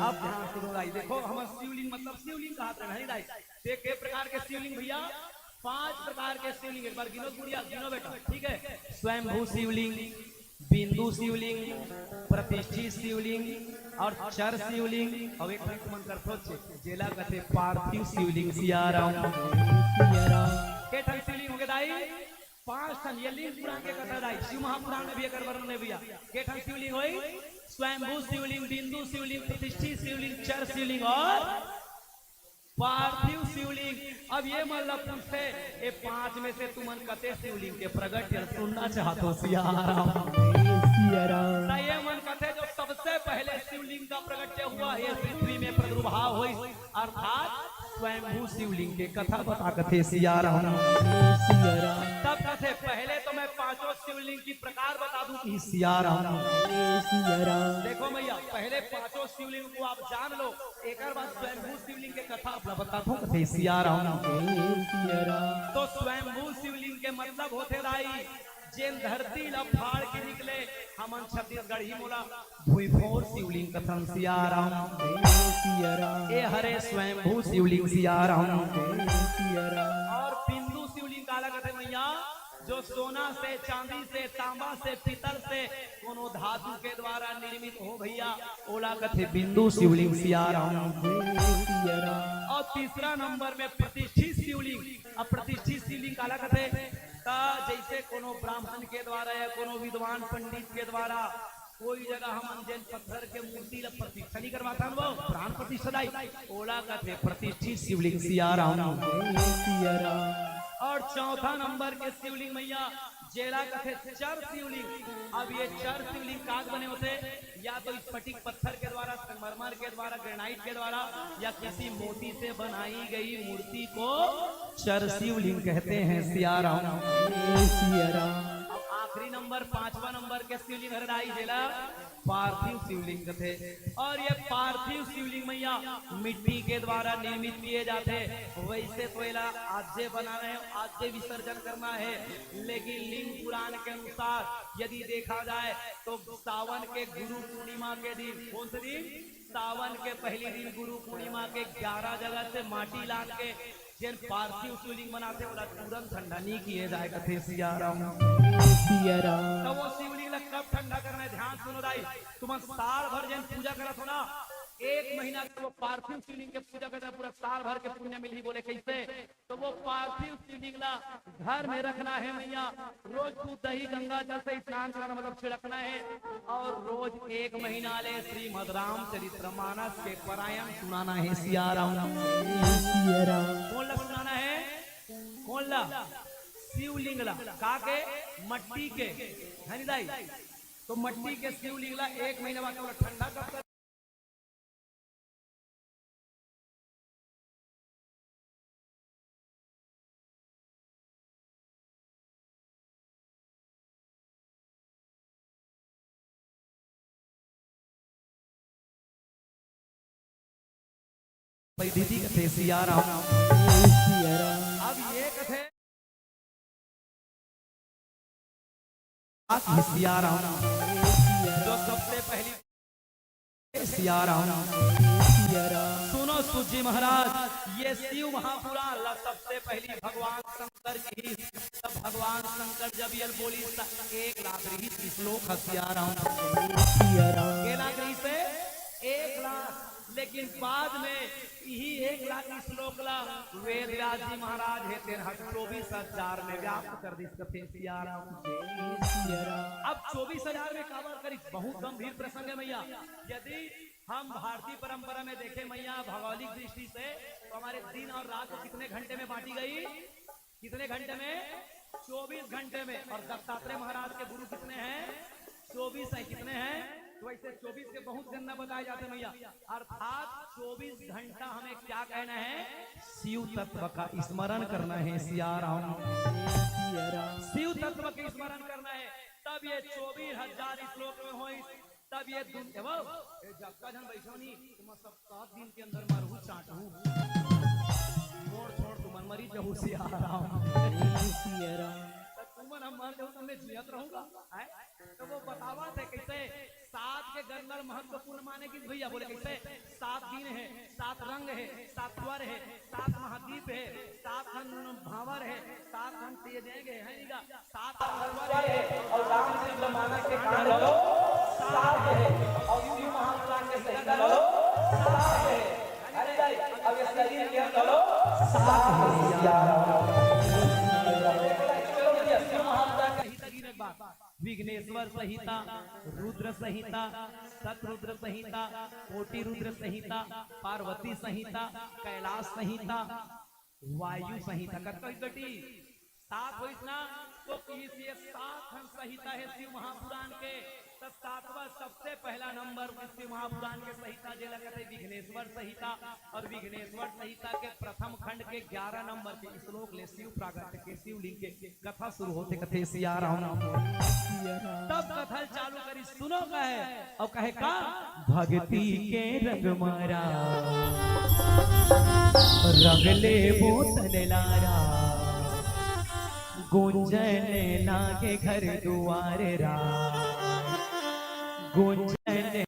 अब ध्यान सुनो भाई देखो हम शिवलिंग मतलब शिवलिंग कहा नहीं भाई देख के प्रकार के शिवलिंग भैया 5 प्रकार के शिवलिंग एक बार गिनो गुड़िया गिनो बेटा ठीक है स्वयंभू शिवलिंग बिंदु शिवलिंग प्रतिष्ठित शिवलिंग और चर शिवलिंग और एक मन करतो जेला कथे पार्थिव शिवलिंग सिया राम के ठन शिवलिंग हो गए दाई 5 ठन ये लिंग पुराण के कथा दाई शिव महापुराण में भी एकर वर्णन है भैया के ठन शिवलिंग होई स्वयंभू शिवलिंग बिंदु शिवलिंग प्रतिष्ठित शिवलिंग चर शिवलिंग और पार्थिव शिवलिंग अब ये मतलब पूछते ये 5 में से तुमन कते शिवलिंग के प्रगट सुनना चाहतो सिया राम ये मन कथे जो सबसे पहले शिवलिंग का प्रगट्य हुआ ये पृथ्वी में प्रादुर्भाव हुई अर्थात स्वयंभू शिवलिंग के कथा बता कथे सिया राम तब कथे पहले तो मैं 5 शिवलिंग की प्रकार बता दूं कि सिया राम देखो भैया पहले 5 शिवलिंग को आप जान लो एक बाद स्वयंभू शिवलिंग के कथा बता दूं कथे सिया राम तो स्वयंभू शिवलिंग के मतलब होते दाई जेन धरती ला फाड़ के निकले हमन छत्तीसगढ़ ही मोला भूईभोर शिवलिंग कथन सिया राम ए हरे स्वयंभू शिवलिंग सिया राम और बिंदु शिवलिंग काला कहते भैया जो सोना से चांदी से तांबा से पीतल से कोनो धातु के द्वारा निर्मित हो भैया ओला कथे बिंदु शिवलिंग सिया राम और तीसरा नंबर में प्रतिष्ठित शिवलिंग अब प्रतिष्ठित शिवलिंग काला कथे जैसे कोनो ब्राह्मण के द्वारा या कोनो विद्वान पंडित के द्वारा कोई जगह हम जैन पत्थर के मूर्ति ला प्रतिष्ठा नहीं करवाता वो प्राण प्रतिष्ठा ओला कथे प्रतिष्ठित शिवलिंग सिया राम और चौथा नंबर के शिवलिंग मैया जेला कथे चर शिवलिंग अब ये चर शिवलिंग काग बने होते या तो स्फटिक पत्थर के द्वारा संगमरमर के द्वारा ग्रेनाइट के द्वारा या किसी मोती से बनाई गई मूर्ति को चर शिवलिंग कहते हैं सिया राम अब आखिरी नंबर 5वां नंबर के शिवलिंग हरदाई जेला पार्थिव शिवलिंग थे और ये पार्थिव शिवलिंग मैया मिट्टी के द्वारा निर्मित किए जाते वैसे तो आज से बनाना है आज से विसर्जन करना है लेकिन लिंग पुराण के अनुसार यदि देखा जाए तो सावन के गुरु पूर्णिमा के दिन कौन से दिन सावन के पहले दिन गुरु पूर्णिमा के 11 जगह से माटी लाद के जिन पार्थिव शिवलिंग बनाते बोला तुरंत ठंडा नहीं किए जाए कथे सिया राम तो वो शिवलिंग कब ठंडा करना है ध्यान सुनो दाई तुम साल भर जन पूजा करत हो ना एक महीना का वो पार्थिव शिवलिंग के पूजा करता है, पूरा साल भर के पुण्य मिली। बोले कैसे? तो वो पार्थिव शिवलिंग ला घर में रखना है मैया। रोज तू दही गंगा जल से स्नान करना मतलब छिड़कना है, और रोज 1 महीना ले श्रीमद रामचरितमानस के पारायण सुनाना है। सिया राम कौन ला सुनाना है? कौन ला? शिवलिंग ला। का के? मट्टी के है दाई। तो मट्टी के शिवलिंग ला 1 महीना बाद ठंडा कब कर दीदी कथे सिया राम। अब ये कथे सिया राम जो सबसे पहली सिया राम। सुनो सूजी महाराज, ये शिव महापुराण ला सबसे पहली भगवान शंकर की। तब भगवान शंकर जब ये बोली 1 लाख रही श्लोक सिया राम। 1 लाख रही से 1 लाख, लेकिन बाद में यही 1 लाख श्लोक ला वेद व्यास जी महाराज है 24,000 में व्याप्त कर दी कथे सिया राम। अब 24,000 में काबर करी? बहुत गंभीर प्रसंग है मैया। यदि हम भारतीय परंपरा में देखें मैया भौगोलिक दृष्टि से, तो हमारे दिन और रात कितने घंटे में बांटी गई? कितने घंटे में? 24 घंटे में। और दत्तात्रेय महाराज के गुरु कितने हैं? 24 है। कितने हैं? तो ऐसे 24 के बहुत गन्ना बताए जाते हैं मैया। अर्थात 24 घंटा हमें क्या कहना है? शिव तत्व का स्मरण करना है। सिया राम शिव तत्व के स्मरण करना है। तब ये 24,000 श्लोक में हो, तब ये जबका जन बैठोनी तुम सब 7 दिन के अंदर मरहू चाटू छोड़ छोड़ तुम मरी जहू। सिया राम तुमन हम मर जाऊँ तो मैं जियत रहूंगा। तो वो बतावा थे कैसे 7 के गन्नर महत्वपूर्ण माने कि भैया। बोले कैसे? 7 दिन है, 7 रंग है, 7 स्वर है, 7 महाद्वीप है, 7 भावर है, 7 तेज है 7 है, और राम से जमाना के कान लो 7 है, और शिव महापुराण के सही लो 7 है। अरे भाई अब ये शरीर के लो 7 है। विघ्नेश्वर संहिता, रुद्र संहिता, शतरुद्र संहिता, कोटि रुद्र संहिता, पार्वती संहिता, कैलाश संहिता, वायु संहिता। कटी 7 हो इतना। तो ये 7 संहिता है शिव महापुराण के। तब 7वां सबसे पहला नंबर शिव महापुराण के संहिता जे लगते विघ्नेश्वर संहिता। और विघ्नेश्वर संहिता के प्रथम खंड के 11 नंबर के श्लोक ले शिव प्रागट्य के शिवलिंग के कथा शुरू होते कथे सिया राम। तब कथा चालू करी। सुनो कहे और कहे का? भक्ति के रंग मारा रंगले बोतल लारा, गुंजन लागे घर दुआर रा, गुंजन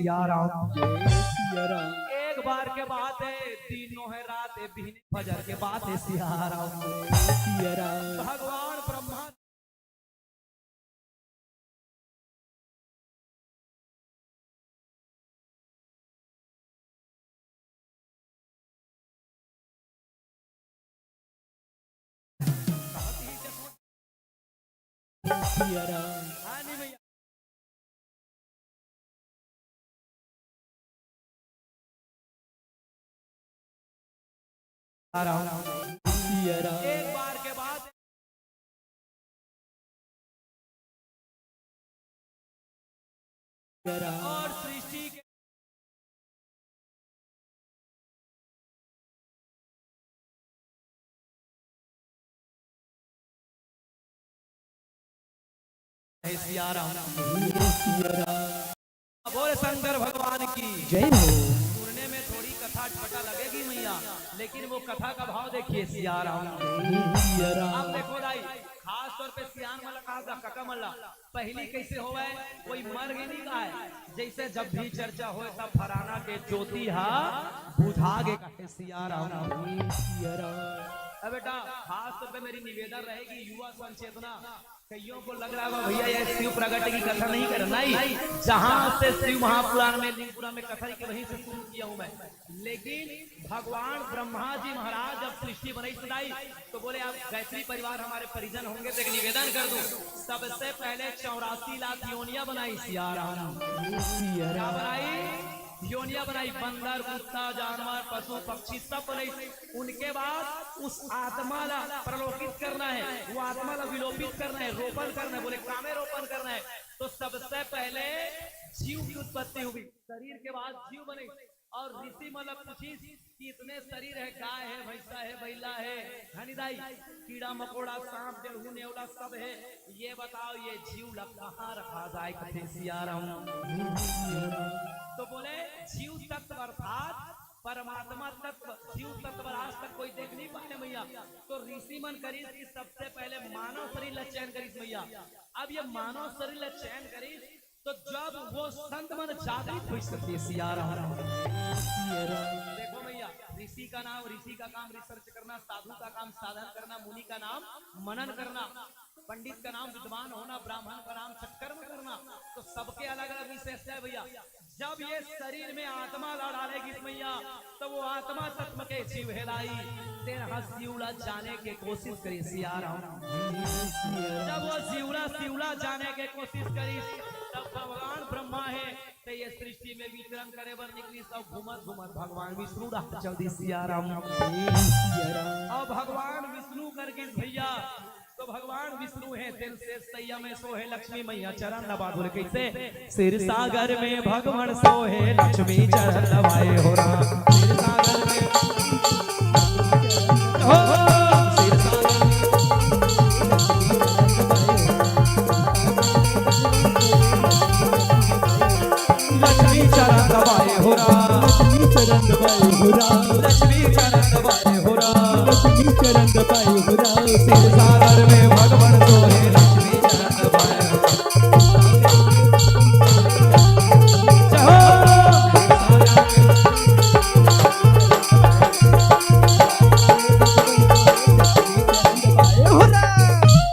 सिया राम जय सिया राम। एक बार के बात है, दिनों है रात है, बिहने फजर के बात है, सिया राम जय सिया राम। भगवान ब्रह्मा सिया राम। हाँ नहीं भैया सिया राम। एक बार के बाद सिया राम। और सृष्टि के सिया राम जय सिया राम। बोले शंकर भगवान की जय हो। सुनने में थोड़ी कथा छटा लगेगी मैया, लेकिन वो कथा का भाव देखिए, सिया राम जय सिया अब राम। देखो दाई, खास तौर पे सियान मल्ला कहा कका मल्ला पहली कैसे होवे, कोई मर ही नहीं का है, जैसे जब भी चर्चा हो तब फराना के ज्योति हा बुझागे कहे सिया राम जय सिया राम। अब बेटा खास तौर पे मेरी निवेदन रहेगी, युवा संचेतना कईयों को लग रहा है भैया ये शिव प्रगट की कथा नहीं करना ही, जहां से शिव महापुराण में लिंगपुरा में कथा की वहीं से शुरू किया हूं मैं, लेकिन भगवान ब्रह्मा जी महाराज जब सृष्टि बनाई सुनाई तो बोले आप गायत्री परिवार हमारे परिजन होंगे तो एक निवेदन कर दूं, सबसे पहले 84 लाख योनिया बनाई सिया राम। सिया क्या राम। बनाई? योनिया बनाई, बंदर कुत्ता जानवर पशु पक्षी सब बनाई। उनके बाद उस आत्मा ला प्रलोकित करना है, वो आत्मा ला विलोपित करना है, रोपण करना है, बोले कामे रोपण करना है, तो सबसे पहले जीव की उत्पत्ति हुई, शरीर के बाद जीव बने। और ऋषि मतलब पूछी कि इतने शरीर है, गाय है, भैंसा है, बैला है, हनिदाई कीड़ा मकोड़ा सांप डेढ़ू नेवला सब है, ये बताओ ये जीव लग कहाँ रखा जाए कथे सिया राम। तो बोले जीव तत्व अर्थात परमात्मा तत्व, जीव तत्व आज तक कोई देख नहीं पाए मैया, तो ऋषि मन करी कि सबसे पहले मानव शरीर ला चयन करी मैया। अब ये मानव शरीर ला चयन करी तो जब वो संत मन जागृत हुई सकती सिया राम। देखो मैया, ऋषि का नाम, ऋषि का काम रिसर्च करना, साधु का काम साधन करना, मुनि का नाम मनन करना, पंडित का नाम विद्वान होना, ब्राह्मण का नाम सत्कर्म करना, तो सबके अलग अलग विशेषता है भैया। जब ये शरीर में आत्मा ला डालेगी मैया तो वो आत्मा तत्व के जीव हेलाई तेरा शिवला जाने के कोशिश करी सिया राम। जब वो शिवला जाने के कोशिश करी तब भगवान ब्रह्मा है तो ये सृष्टि में विचरण करे बर निकली, सब घूमत घूमत भगवान विष्णु राह चल सिया राम। और भगवान विष्णु करके भैया तो भगवान विष्णु है, दिल से सैया में सोहे लक्ष्मी मैया चरण दबा बोले कैसे, सिर सागर में भगवान सोहे लक्ष्मी चरण दबाए हो राम। सिर सागर में हो, सिर सागर लक्ष्मी चरण दबाए हो राम। लक्ष्मी चरण दबाए हो राम। लक्ष्मी चरण दबाए हो राम। लक्ष्मी चरण दबाए हो राम। सिर सागर में भगवान सोहे लक्ष्मी चरण दबाए हो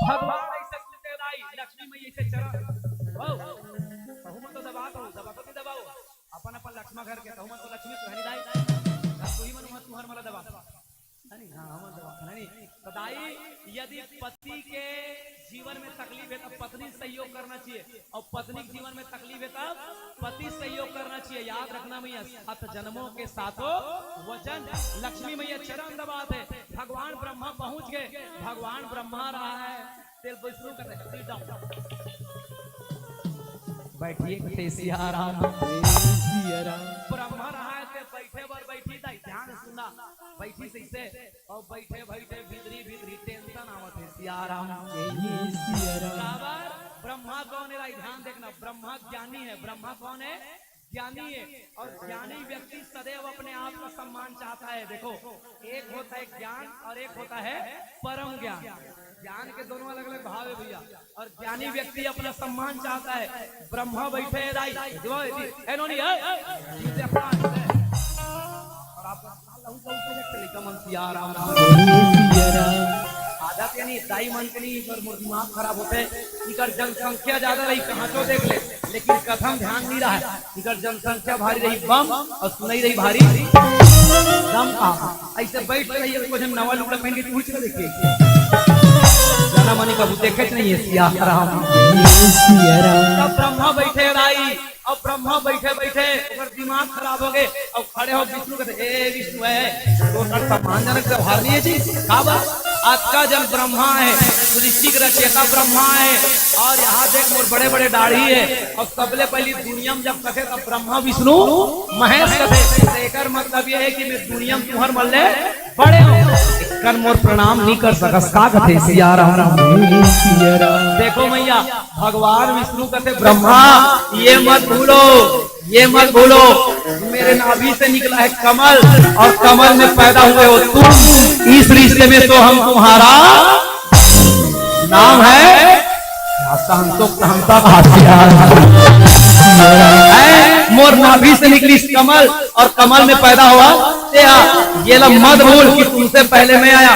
भगवान ऐसे पूछते दाई लक्ष्मी मैया से चरण हो कहूं मत तो दबाओ दबाओ अपन अपन लक्ष्मा घर के कहूं मत तो लक्ष्मी तो हनी दाई तू ही मन मत तुहर मला दबा हनी हां हम दबा हनी तो दाई यदि पति के जीवन में तकलीफ है तो पत्नी सहयोग करना चाहिए, और पत्नी के जीवन में तकलीफ है तब पति सहयोग करना चाहिए। याद रखना मैया 7 जन्मों के साथों वचन लक्ष्मी मैया चरण दबाते, भगवान ब्रह्मा पहुंच गए, भगवान ब्रह्मा रहा है तेल विष्णु कर बैठिए सिया राम। ब्रह्मा रहा है ते बैठे बर बैठी था ध्यान सुना बैठी से और बैठे बैठे भीतरी टेंशन आवत है सिया राम। ब्रह्मा कौन है ध्यान देखना, ब्रह्मा ज्ञानी है, ब्रह्मा कौन है ज्ञानी है, और ज्ञानी व्यक्ति सदैव अपने आप का सम्मान चाहता है। देखो, एक होता है ज्ञान और एक होता है परम ज्ञान। ज्ञान के दोनों अलग अलग भाव है भैया। और ज्ञानी व्यक्ति अपना सम्मान चाहता है। ब्रह्मा बैठे है दाई, आदत यानी दाई मन के नहीं, दिमाग खराब होते हैं। इकर जनसंख्या ज्यादा रही, कहाँ तो देख ले, लेकिन कथम ध्यान नहीं रहा है। इकर जनसंख्या भारी रही बम और सुनाई रही भारी दम। ऐसे बैठ रही है, कुछ नवा लुगड़ा पहन के पूछ रहे देखिए, जाना मानी कबू देखे नहीं है सिया राम। तब ब्रह्मा बैठे राई, और ब्रह्मा बैठे बैठे दिमाग खराब हो गए, और खड़े हो विष्णु कहते ए विष्णु है तो सम्मानजनक व्यवहार नहीं है जी। आज का जन ब्रह्मा है, सृष्टि का रचयिता ब्रह्मा है, और यहाँ देख मोर बड़े बड़े दाढ़ी है, और सबले पहली दुनिया में जब कथे तब ब्रह्मा विष्णु महेश कथे। एकर मतलब ये है कि मैं दुनिया में तुम्हार मल्ले बड़े हो, कर मोर प्रणाम नहीं कर सकस का कथे सिया राम। देखो मैया, भगवान विष्णु कहते ब्रह्मा ये मत भूलो, ये मत भूलो, मेरे नाभि से निकला है कमल, और कमल में पैदा हुए हो तुम। इस रिश्ते में तो हम तुम्हारा नाम है मोर नाभि से निकली कमल, और कमल में पैदा हुआ ये ला मत भूल कि तुमसे पहले मैं आया।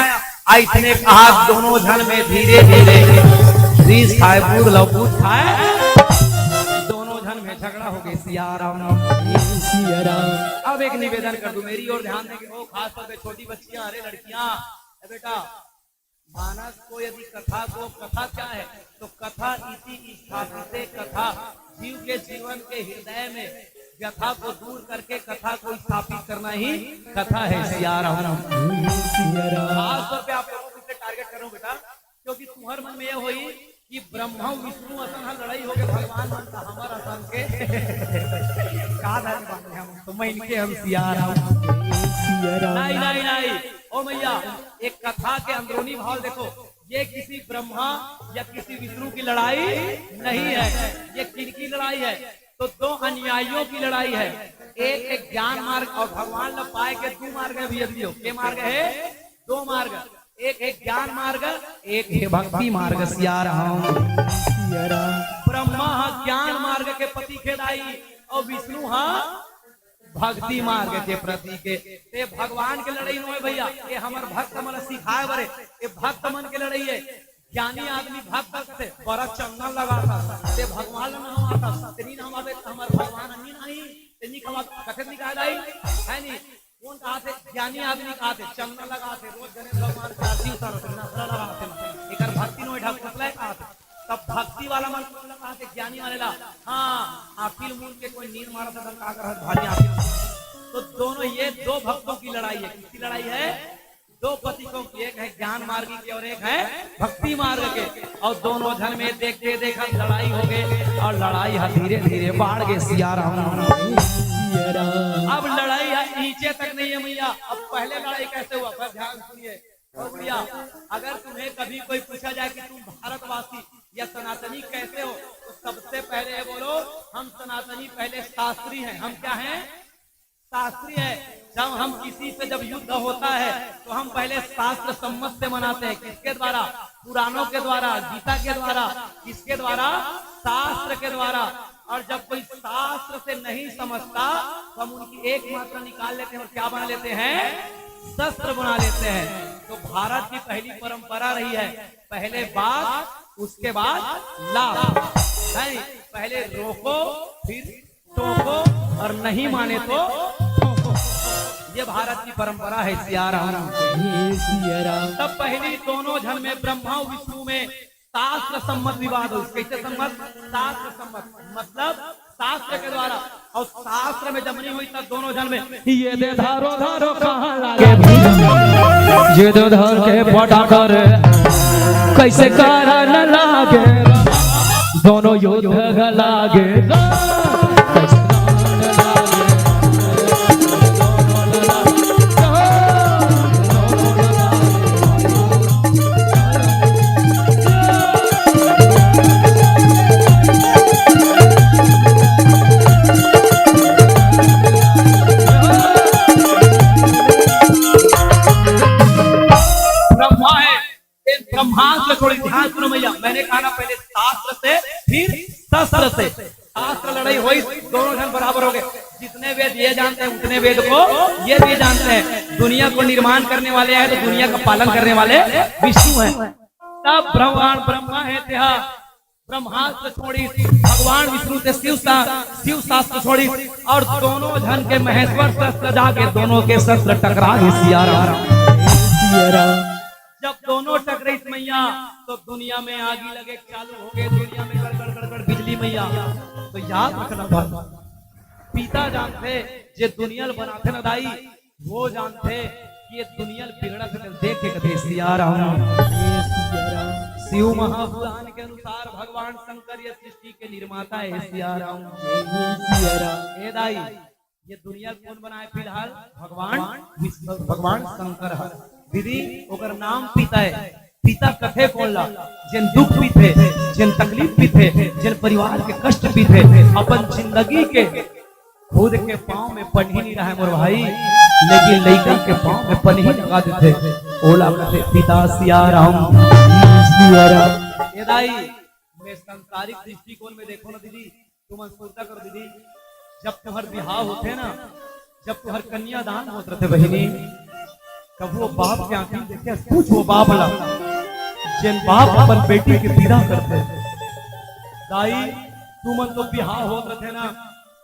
इतने कहा दोनों जन में धीरे धीरे रीस खाए, बूढ़ लो बूढ़ खाए, दोनों जन में झगड़ा हो गई। सिया राम। अब एक निवेदन कर दूं, मेरी ओर ध्यान देंगे, वो खास तौर पे छोटी बच्चियां, अरे लड़कियां, बेटा मानस को यदि कथा को, कथा क्या है तो कथा इति स्थापित, कथा जीव के जीवन के हृदय में व्यथा को दूर करके कथा को स्थापित करना ही कथा है। सिया राम। खास तौर पे आप लोगों को इससे टारगेट कर रहा हूं बेटा, क्योंकि तुम्हारे मन में यह हुई कि ब्रह्मा विष्णु असन लड़ाई हो गए, भगवान मनता हमारा असन के तो मैं इनके हम सिया राम। नहीं नहीं नहीं ओ मैया, एक कथा के अंदरूनी भाव देखो, ये किसी ब्रह्मा या किसी विष्णु की लड़ाई नहीं है, ये किनकी लड़ाई है तो दो अनुयायियों की लड़ाई है। एक ज्ञान मार्ग, और भगवान ने पाए के दो मार्ग है भैया, के मार्ग है दो मार्ग, एक ज्ञान मार्ग, एक है भक्ति मार्ग। सिया राम। ब्रह्मा ज्ञान मार्ग के पति खेदाई, और विष्णु भक्ति मार्ग के प्रति के भगवान के लड़ाई नहीं है भैया, ये हमार भक्त मन सिखाए बरे, ये भक्त मन के लड़ाई है। ज्ञानी आदमी भक्त से बड़ा चंदन लगाता, ते भगवान न आता, तेनी हम आवे हमार भगवान अन्य नहीं, तेनी खवा कथे निकाल आई है नी। कौन कहा थे? ज्ञानी आदमी कहा थे चंदन लगाते, रोज गणेश भगवान की आरती उतारते, नफरा लगाते, एकर भक्ति नो ढक फसला कहा थे। तब भक्ति वाला मन कहा थे ज्ञानी वाले ला, हाँ आखिर मूल के कोई नींद मारा था का कर भारी आखिर। तो दोनों ये दो भक्तों की लड़ाई है। किसकी लड़ाई है? दो पथिकों की, एक है ज्ञान मार्ग की और एक है भक्ति मार्ग के, और दोनों जन में देखते देखा लड़ाई हो गई, और लड़ाई धीरे धीरे बढ़ गई। सिया राम। अब लड़ाई है नीचे तक नहीं है मैया। अब पहले लड़ाई कैसे हुआ, पर ध्यान सुनिए भैया, अगर तुम्हें कभी कोई पूछा जाए कि तुम भारतवासी या सनातनी कैसे हो, तो सबसे पहले बोलो हम सनातनी पहले शास्त्री हैं। हम क्या हैं? शास्त्री है। जब हम किसी से जब युद्ध होता है तो हम पहले शास्त्र सम्मत से मनाते हैं। किसके द्वारा? पुराणों के द्वारा, गीता के द्वारा। किसके द्वारा? शास्त्र के द्वारा। और जब कोई शास्त्र से नहीं समझता तो हम उनकी एक मात्रा निकाल लेते हैं और क्या बना लेते हैं? शस्त्र बना लेते हैं। तो भारत की पहली परंपरा रही है, पहले बात उसके बाद लाभ। पहले रोको फिर टोको, और नहीं माने तो ठोको। ये भारत की परंपरा है। सिया राम। तब पहली दोनों जन में ब्रह्मा विष्णु में शास्त्र सम्मत विवाद हो। कैसे सम्मत? शास्त्र सम्मत मतलब शास्त्र के द्वारा। और शास्त्र में जब नहीं हुई तब दोनों जन में ये दे धारो धारो कहाँ लागे, ये दे धार के पटा कर कैसे कारण लागे, दोनों युद्ध लागे। ब्रह्मास्त्र छोड़ी, ध्यान सुनो भैया, मैंने कहा ना पहले शास्त्र से फिर शस्त्र से। शास्त्र लड़ाई हुई, दोनों जन बराबर हो गए। जितने वेद ये जानते हैं उतने वेद को ये भी जानते हैं। दुनिया को निर्माण करने वाले हैं तो दुनिया का पालन करने वाले विष्णु हैं। तब भगवान ब्रह्मा है त्या ब्रह्मास्त्र छोड़ी, भगवान विष्णु से शिव शास्त्र छोड़ी, और दोनों जन के महेश्वर शस्त्र जाके दोनों के शस्त्र टकरा गए। सिया राम। जब दोनों टकराई मैया तो दुनिया में आगी लगे चालू हो गए, दुनिया में गड़गड़ गड़गड़ बिजली मैया। तो याद रखना बात, पिता जानते जे दुनिया बनाते न दाई, वो जानते कि ये दुनिया बिगड़त देख के कदे। सिया राम। शिव महापुराण के अनुसार भगवान शंकर ये सृष्टि के निर्माता है। सिया राम। ए दाई, ये दुनिया कौन बनाए फिलहाल? भगवान शंकर है। दीदी ओकर नाम पिता है। पिता कथे कौन ला? जिन दुख भी थे, जिन तकलीफ भी थे, जिन परिवार के कष्ट भी थे, अपन जिंदगी के खुद के पाँव में पन्ही नहीं रहा है मोर भाई, लेकिन लड़का के पाँव में पन्ही लगा देते। ओला कहते पिता सिया राम। ये दाई मैं संसारिक दृष्टिकोण में देखो ना दीदी, तुम सोचा करो दीदी, जब तुम्हार विवाह होते ना, जब तुम्हार कन्यादान होते रहते बहिनी, कब वो बाप के आंखें देखे पूछ, वो बाप ला जिन बाप अपन बेटी के विदा करते। दाई तुम तो विवाह होते रहते ना,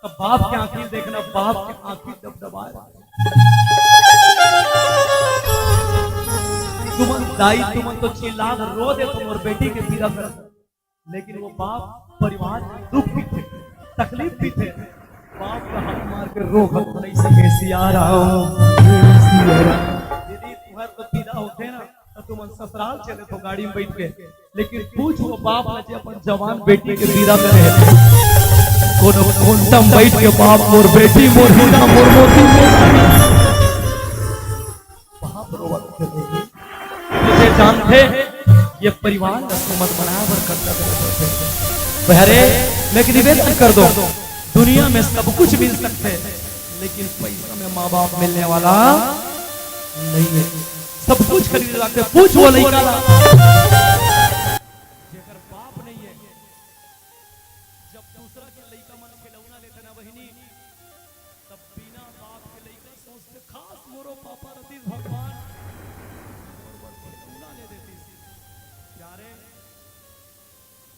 तब बाप के आंखें देखना, बाप के आंखें दबदबाए। तुम तो चिल्ला रो दे तुम और बेटी के विदा कर, लेकिन वो बाप परिवार में दुख भी थे, तकलीफ भी थे, बाप का हाथ मार के रो घर नहीं सके। सिया राम। दीदी तुम्हारे तो विदा होते ना तो तुम ससुराल चले तो गाड़ी में बैठ के, लेकिन पूछ वो बाप ने अपन जवान बेटी के विदा करे, कोनो कोंटम बैठ के बाप मोर बेटी मोर हीरा मोर मोती बाप रोवत थे। मुझे जानते ये परिवार मत बराबर करता थे। अरे मैं निवेदन कर दो, दुनिया में सब कुछ मिल सकते हैं, लेकिन पैसा में माँ बाप मिलने वाला नहीं है। सब कुछ खरीद लाते, पूछ वो नहीं काला जेकर बाप नहीं है। जब दूसरा के लड़का मन खिलौना लेते ना बहिनी, तब बिना बाप के लड़का सोचते खास मोरो पापा रती भगवान खिलौना ले देती। प्यारे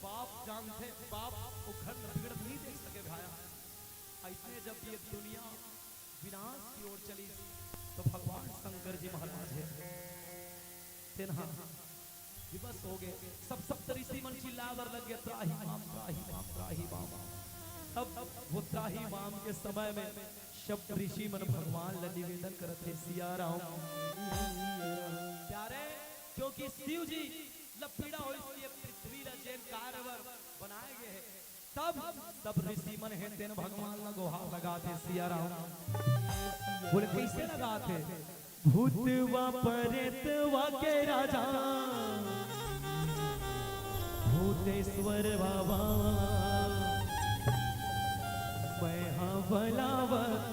बाप जानते, बाप वो घर बिगड़ नहीं देख सके भाया। ऐसे जब ये दुनिया विनाश की ओर चली तो भगवान शंकर जी महाराज है दिवस हो गए, सब ऋषि मन चिल्लावर लगे त्राही माम त्राही माम त्राही माम। तब वो त्राही माम के समय में सब ऋषि मन भगवान ला निवेदन करते। सिया राम। प्यारे क्योंकि शिव जी लपीड़ा हो इसलिए पृथ्वी ला जैन कारवर बनाए गए हैं, तब ऋषि मन है तेन भगवान ला गुहार लगाते। सिया राम। बोले कैसे लगाते? भूतवा प्रेतवा के राजा भूतेश्वर बाबा मैं हाँ बलावत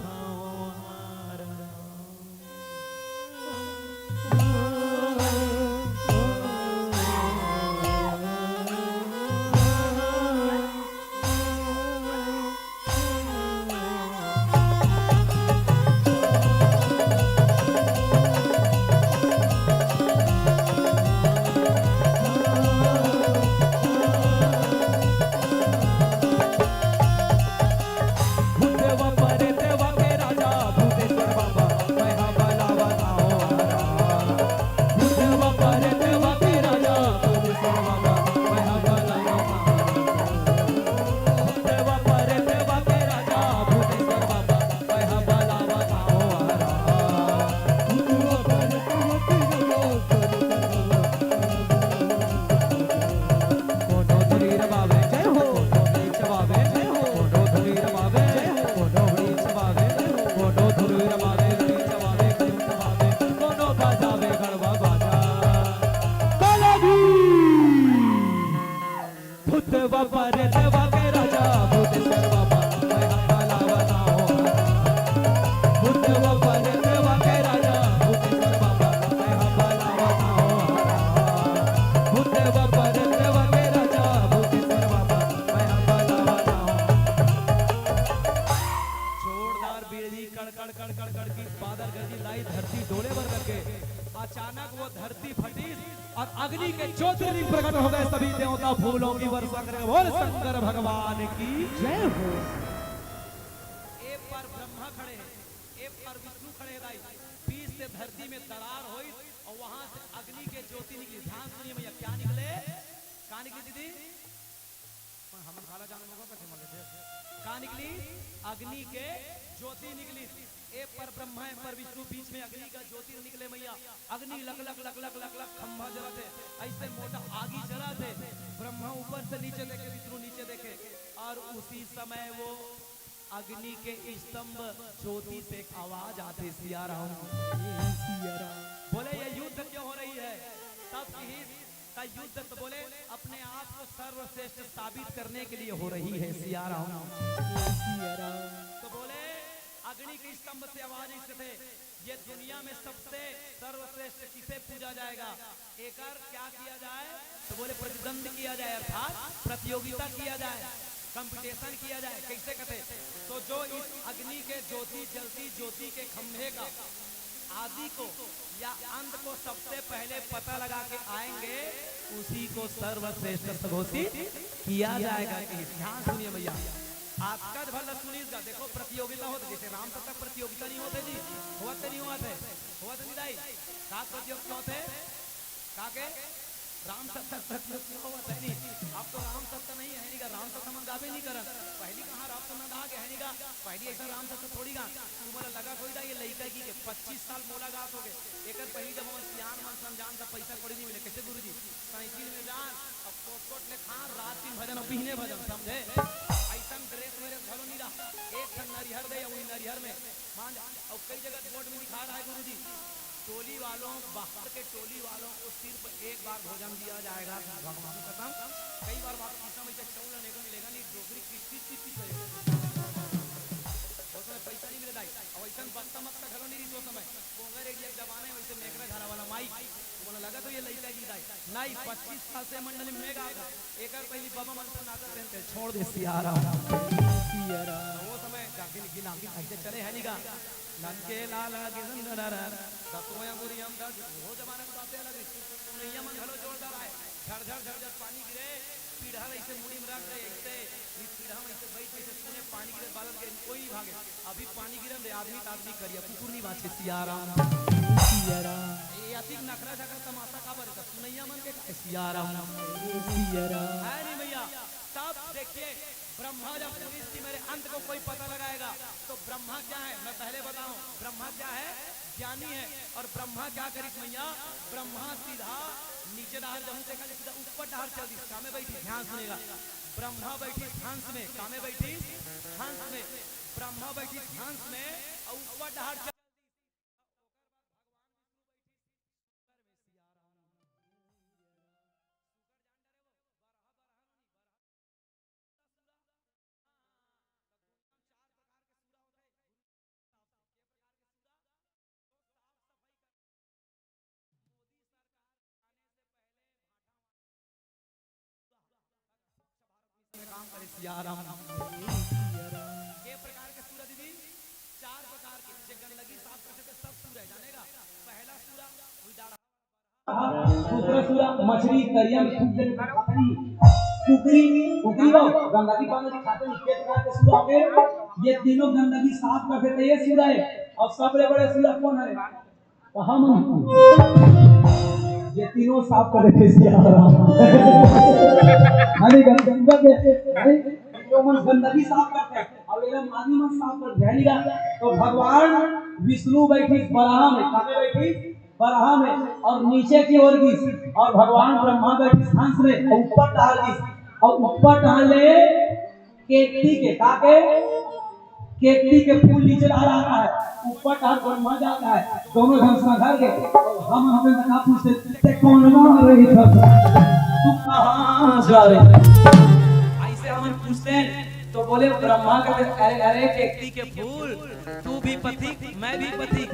अचानक वो धरती फटी और अग्नि के ज्योतिर्लिंग प्रकट हो गए। सभी देवता फूलों की वर्षा करें। बोल शंकर भगवान की जय हो। एक पर ब्रह्मा खड़े हैं, एक पर विष्णु खड़े हैं। दाई बीच से धरती में दरार हुई और वहां से अग्नि के ज्योति निकली। ध्यान सुनिए भैया, क्या निकले? कहाँ निकली दीदी? हम खाला जानने को कैसे मर गए? कहाँ निकली? अग्नि के ज्योति निकली। एक पर ब्रह्मा, एक पर विष्णु, बीच में अग्नि का ज्योति निकले मैया। अग्नि luck luck luck luck luck luck खंभा जला थे, ऐसे मोटा आगी जला थे। ब्रह्मा ऊपर से नीचे देखे, विष्णु नीचे देखे और उसी समय वो अग्नि के स्तंभ ज्योति से एक आवाज आती, सिया राम। बोले ये युद्ध क्यों हो रही है? तब का युद्ध तो बोले अपने आप को सर्वश्रेष्ठ साबित करने के लिए हो रही है, सिया राम। तो बोले अग्नि के स्तंभ से आवाज इससे थे, ये दुनिया में सबसे सर्वश्रेष्ठ किसे पूजा जाएगा? एकर क्या किया जाए? तो बोले प्रतिद्वंद किया जाए, अर्थात प्रतियोगिता किया जाए, कंपटीशन किया जाए। कैसे कहते? तो जो इस अग्नि के ज्योति जलती ज्योति के खंभे का आदि को या अंत को सबसे पहले पता लगा के आएंगे, उसी को सर्वश्रेष्ठ घोषित किया जाएगा। ध्यान सुनिए भैया, आपका भला सुनिएगा। देखो प्रतियोगिता होती, जैसे राम तक प्रतियोगिता नहीं होते जी, होते नहीं हुआ थे, होते नहीं दाई का प्रतियोगिता होते काके राम सत्ता प्रतियोगिता होता है नहीं। अब तो राम सत्ता नहीं है नहीं का, राम सत्ता मन गावे नहीं करन। पहली कहां राम सत्ता गा के है नहीं का, पहली ऐसा राम सत्ता थोड़ी गा। तुम्हारा लगा कोई दा ये लइका की के 25 साल मोला गात हो गए। एकर पहली जब हम सियान मन समझान का पैसा कोड़ी नहीं मिले। कैसे गुरुजी? साइकिल में जान अब कोट ले खान, रात दिन भजन और बिहने भजन, समझे? ऐसा ड्रेस मेरे घरों नहीं रहा। एक ठन नरिहर दे, वही नरिहर में मान और कई जगह बोर्ड में दिखा रहा है गुरुजी, टोली वालों, बाहर के टोली वालों को सिर्फ एक बार भोजन दिया जाएगा। भगवान की कसम, कई बार बात की समझ चौल लेगा मिलेगा नहीं, डोगरी किस करेगा, उसमें पैसा नहीं मिलेगा। और ऐसा बत्ता मत्ता घरों नहीं रही। तो समय पोंगर एक जमाने वैसे मेघरा घरा वाला माइक बोला लगा तो ये लइका की दाई नहीं 25 साल से मंडली में गा था। एक पहली बाबा मन से नाचत रहते, छोड़ दे सियारा वो समय गिना ऐसे चले है निगा ननके लाला गिननरा दतोया गुरी हम दस वो जमाने की बातें अलग है। सुनैया मन घलो जोरदार आए, झर झर झर झर पानी गिरे, पीढ़ा ऐसे मुड़ी में रख दे, ऐसे पीढ़ा में ऐसे बैठ ऐसे सुने पानी गिरे, बालक गिरे, कोई भागे। अभी पानी गिरन दे, आदमी तो आदमी करिया, कुकुर नहीं बाचे। सियाराम ये अति नखरा झगड़ा तमाशा का बरता सुनैया मन के सियाराम है नहीं भैया। तब देखिए ब्रह्मा जब इसकी मेरे अंत को कोई पता लगाएगा तो ब्रह्मा क्या है मैं पहले बताऊं। ब्रह्मा क्या है? ज्ञानी है। और ब्रह्मा क्या करी मैया? ब्रह्मा सीधा नीचे डाल जब देखा सीधा ऊपर डाल चल दी, कामे बैठी। ध्यान सुनेगा, ब्रह्मा बैठी हंस में, कामे बैठी हंस में, ब्रह्मा बैठी हंस में और ऊपर डाल चल काम करे। सियाराम ये प्रकार के सूरज दीदी 4 प्रकार के जे गंदगी साफ कर सके सब सूरज जानेगा। पहला सूरज उजाड़ा, दूसरा सूरा मछली दरिया में खूब देर खाती, कुकरी कुकरी वो गंदगी पानी खाते हैं। इसके प्रकार के सूरा हो गए, ये तीनों गंदगी साफ कर देते हैं। ये सूरा है। और सबसे बड़े सूरा कौन है? तो हम ये तीनों साफ कर देते हैं। गंदगी साफ करते हैं और मेरा मानी मन साफ कर ध्यानिगा। तो भगवान विष्णु बैठी बराह में, कहाँ बैठी? बराह में। और नीचे की ओर की और भगवान ब्रह्मा बैठी हंस में, और ऊपर टहल की और ऊपर टहले केतकी के काके केतकी के फूल नीचे आ रहा है, ऊपर टहल ब्रह्मा जाता है। दोनों हंसना घर के हम हमें बता पूछते कौन मार रही था, तू कहाँ जा रही? ऐसे हम पूछते हैं तो बोले ब्रह्मा कहते अरे अरे केतकी के फूल, तू भी पथिक मैं भी पथिक,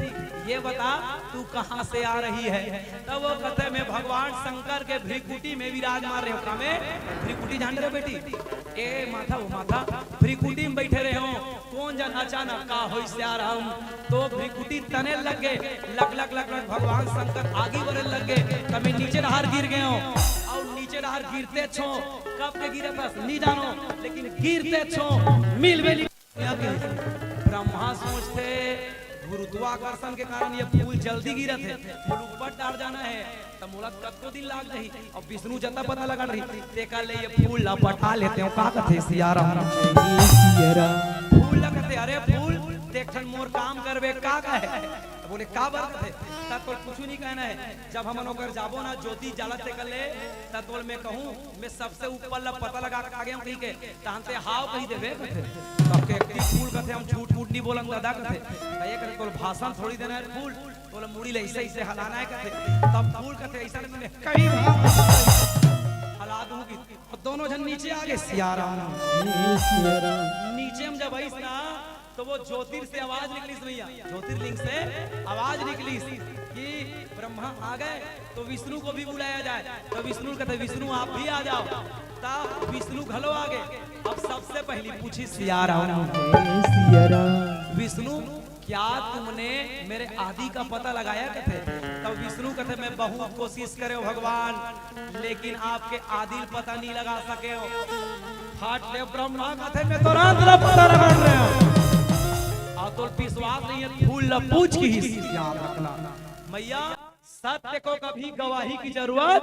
ये बता तू कहाँ से आ रही है? तब वो कहते मैं भगवान भगवान शंकर के भ्रिकुटी में विराजमान रहे हो। में भ्रिकुटी जान रहे हो बेटी, ए माथा वो माथा भ्रिकुटी में बैठे रहे हो। कौन जन अचानक का हो से रहा हूं तो भ्रिकुटी तने लग गए, लग लग लग लग भगवान शंकर आगे बढ़ने लग गए। कभी नीचे नहर गिर गए हो और नीचे नहर गिरते छो, कब के गिरे बस नहीं जानो, लेकिन गिरते छो मिल बेली। ब्रह्मा सोचते गुरुत्वाकर्षण के कारण ये फूल जल्दी गिरत है, फूल ऊपर डाल जाना है तो मोला कतो दिन लाग रही। और विष्णु जता पता लगा रही देखा ले ये फूल लपटा लेते हो। का कथे सिया राम फूल लगते, अरे फूल देखन मोर काम करबे का कहे, बोले का बात कथे ता तो कुछ नहीं कहना है। जब हम ओकर जाबो ना ज्योति जलत से कले ता तोल मैं कहूं मैं सबसे ऊपर ला पता लगा के आगे हम कही के तानते हाव कही देबे कथे। तब के एक फूल कथे हम झूठ मूठ नहीं बोलन दादा कथे ये कथे तोल भाषण थोड़ी देना है। फूल तोल मुड़ी ले ऐसे ऐसे हलाना है कथे, तब फूल कथे ऐसा मैंने कहीं हला दूंगी। दोनों जन नीचे आ गए सिया राम। नीचे हम जब आईस ना तो वो ज्योतिर से आवाज निकली भैया, ज्योतिर्लिंग से आवाज निकली कि ब्रह्मा आ गए तो विष्णु को भी बुलाया जाए। तो विष्णु कहते विष्णु आप भी आ जाओ। तब विष्णु घलो आ गए। अब सबसे पहली पूछी सिया राम विष्णु क्या तुमने मेरे आदि का पता लगाया कहते। तब विष्णु कहते मैं बहुत कोशिश करे भगवान लेकिन आपके आदि पता नहीं लगा सके हो। फाट ले ब्रह्मा कहते मैं तुरंत पता लगा रहे हो। तो विश्वास नहीं है फूल ल पूछ की याद रखना मैया, सत्य को कभी गवाही की जरूरत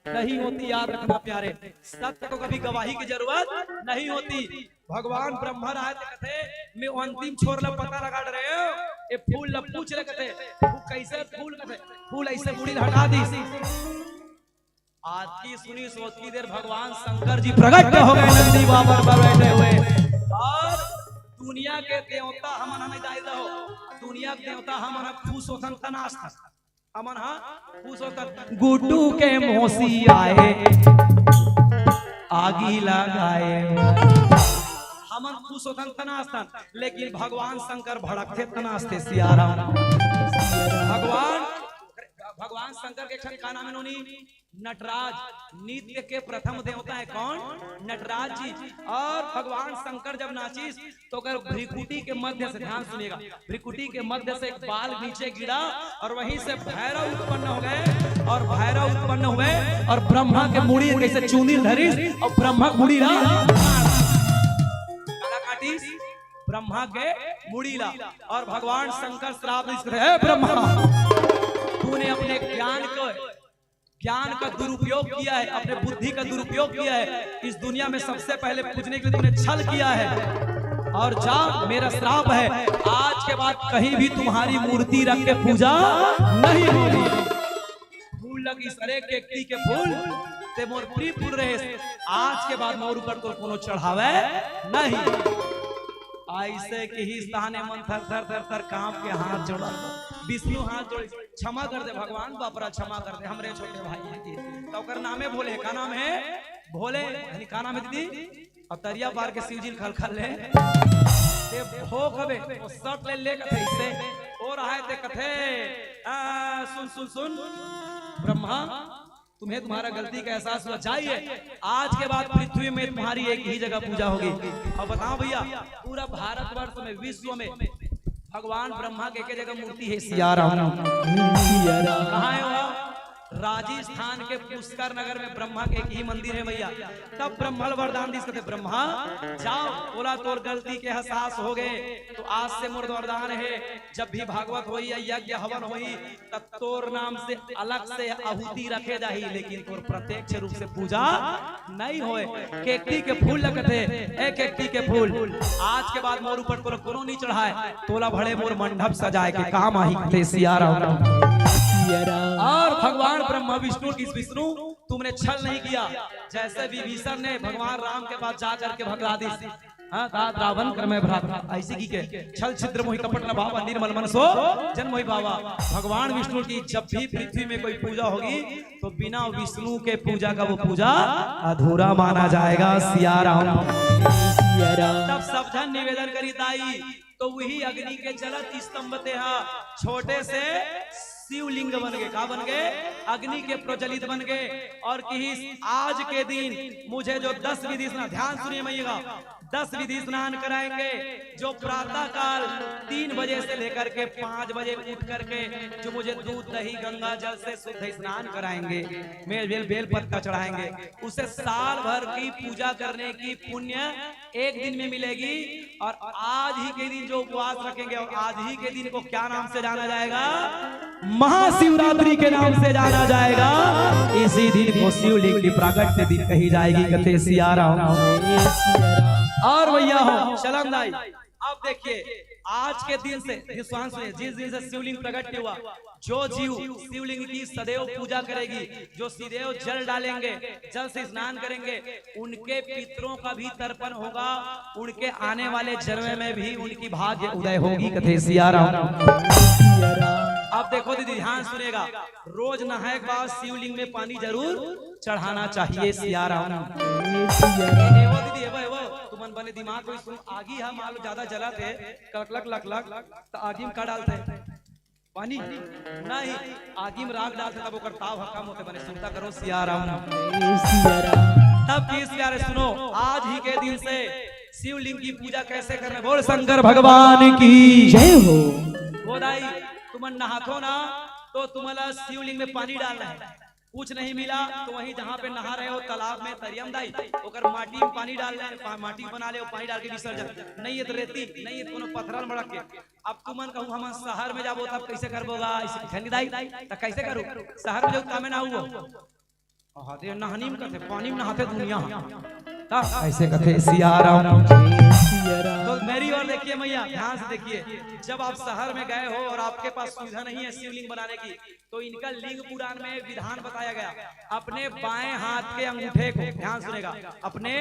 नहीं होती। याद रखना प्यारे, सत्य को कभी गवाही की जरूरत नहीं होती। भगवान ब्रह्मा आए थे कहते मैं अंतिम छोर ला पता लगा रहे हो। ये फूल ल पूछ रहे कहते कैसे फूल कहते फूल ऐसे मुड़ी हटा दी। आज की सुनी सोच की देर भगवान शंकर जी प्रकट हो गए नंदी बाबा पर बैठे हुए। और दुनिया के देवता हमन हमें जाय रहो, दुनिया के देवता हमन खुश होतन तनास हमन हां खुश होतन। गुड्डू के मौसी आए आगी लगाए हमन खुश होतन तनास, लेकिन भगवान शंकर भड़कते तनास थे सिया राम। भगवान शंकर के क्षण का नाम है नोनी नटराज। नृत्य के प्रथम देवता है कौन? नटराज जी। और भगवान शंकर जब नाचिस तो अगर भ्रिकुटी के मध्य से, ध्यान सुनिएगा, भ्रिकुटी के मध्य से एक बाल नीचे गिरा और वहीं से भैरव उत्पन्न हो गए। और भैरव उत्पन्न हुए और ब्रह्मा के मुड़ी कैसे चूनी धरी और ब्रह्मा मुड़ी काटिस ब्रह्मा के मुड़ी ला। और भगवान शंकर श्राप ब्रह्मा तूने अपने ज्ञान का दुरुपयोग किया है, अपने बुद्धि का दुरुपयोग किया है। इस दुनिया में सबसे पहले पूजने के लिए तूने छल किया है। और जा मेरा श्राप है आज के बाद कहीं भी तुम्हारी मूर्ति रख के पूजा नहीं होगी। फूल लगी सरे केकटी के फूल ते मोर प्रिय फूल रहे आज के बाद मोर ऊपर तो कोनो चढ़ावे नहीं। ऐसे के ही स्थाने मन थर थर थर थर कांप के हाथ जोड़ा। विष्णु हाथ जोड़े क्षमा कर दे भगवान बापरा क्षमा कर दे हमरे छोटे भाई की। तो ओकर नामे भोले का नाम है भोले यानी का नाम है दीदी। और तरिया पार के शिवजी खल खल ले ते भोग हवे ओ सट ले कथे से और आए ते कथे सुन सुन सुन ब्रह्मा तुम्हें तुम्हारा गलती का एहसास हुआ, जाइए आज के बाद पृथ्वी में तुम्हारी एक ही जगह पूजा होगी। अब बताओ भैया पूरा भारतवर्ष में विश्व में भगवान ब्रह्मा के जगह मूर्ति है सिया राम। कहाँ है वो? राजस्थान के पुष्कर नगर में ब्रह्मा के एक ही मंदिर है भैया। तब ब्रह्मा वरदान दिस कहते ब्रह्मा जाओ बोला तोर गलती के एहसास हो गए तो आज से मोर वरदान है जब भी भागवत होई या यज्ञ हवन होई तब तोर नाम से अलग से आहुति रखे जाही, लेकिन तोर प्रत्यक्ष रूप से पूजा नहीं होए। केकटी के फूल लगते ए केकटी के फूल आज के बाद मोर ऊपर कोनो नहीं चढ़ाए तोला भड़े मोर मंडप सजाए के काम आही सिया राम। और भगवान ब्रह्मा विष्णु की विष्णु तुमने छल नहीं किया। जैसे विभीषण ने भगवान राम के पास जाकर के भगला दी रावण कर में भ्राता ऐसे की के छल छिद्र मोहि कपट न भावा निर्मल मन सो जन मोहि बाबा। भगवान विष्णु की जब भी पृथ्वी में कोई पूजा होगी तो बिना विष्णु के पूजा का वो पूजा अधूरा माना जाएगा सिया राम। तब सब जन निवेदन करी ताई तो वही अग्नि के जलत स्तंभ ते छोटे से शिवलिंग बन गए। कहा बन गए? अग्नि के प्रज्वलित बन गए। और कि आज के दिन मुझे जो 10 विधि स्नान, ध्यान सुनिए मैया, 10 विधि स्नान कराएंगे, जो प्रातः काल 3 बजे से लेकर के 5 बजे उठ करके जो मुझे दूध दही गंगा जल से शुद्ध स्नान कराएंगे, मेल बेल पत्ता चढ़ाएंगे, उसे साल भर की पूजा करने की पुण्य एक दिन में मिलेगी। और आज ही के दिन जो उपवास रखेंगे, और आज ही के दिन को क्या नाम से जाना जाएगा? महाशिवरात्रि के नाम से जाना जाएगा। इसी दिन को शिवलिंग की प्राकट्य दिन कही जाएगी। कथे सिया राम। और भैया हो चलन दाई, अब देखिए आज के दिन से जिस दिन से शिवलिंग प्रकट हुआ, जो जीव शिवलिंग की सदैव पूजा करेगी, जो सदैव जल डालेंगे, जल से स्नान करेंगे, उनके पितरों का भी तर्पण होगा, उनके आने वाले जन्म में भी उनकी भाग्य उदय होगी। कथे सिया राम। अब देखो दीदी ध्यान सुनेगा, रोज नहाए के बाद शिवलिंग में पानी जरूर चढ़ाना चाहिए। सिया राम। दीदी तुमन बने दिमाग को सुन, आगी हम आलू ज्यादा जला थे कलक लक लक तो आगी में का डालते पानी नहीं, आगी में राग डालते तब ओकर ताव हक्का होते बने। सुनता करो सिया राम। तब किस प्यारे सुनो, आज ही के दिन से शिवलिंग की पूजा कैसे करना, बोल शंकर भगवान की जय हो। वो दाई तुम नहातो ना तो तुम्हारा शिवलिंग में पानी डालना है, कुछ नहीं मिला तो वहीं जहाँ पे नहा रहे हो तालाब में तरियम दाई ओकर माटी में पानी डाल ले, माटी बना ले, पानी डाल के विसर्जन। नहीं है तो रेती, नहीं है तो कोनो पत्थर मड़क के। अब तुमन कहूँ हम शहर में जाबो तब कैसे करबोगा दाई, तो कैसे करूँ? शहर में जो काम ना हुआ नहानी में करते, पानी में नहाते दुनिया ऐसे कथे सिया राम। तो मेरी और देखिए मैया, ध्यान से देखिए, जब आप शहर में गए हो और आपके पास सुविधा नहीं है शिवलिंग बनाने की, तो इनका लिंग पुराण में विधान बताया गया, अपने बाएं हाथ के अंगूठे को, ध्यान सुनेगा, अपने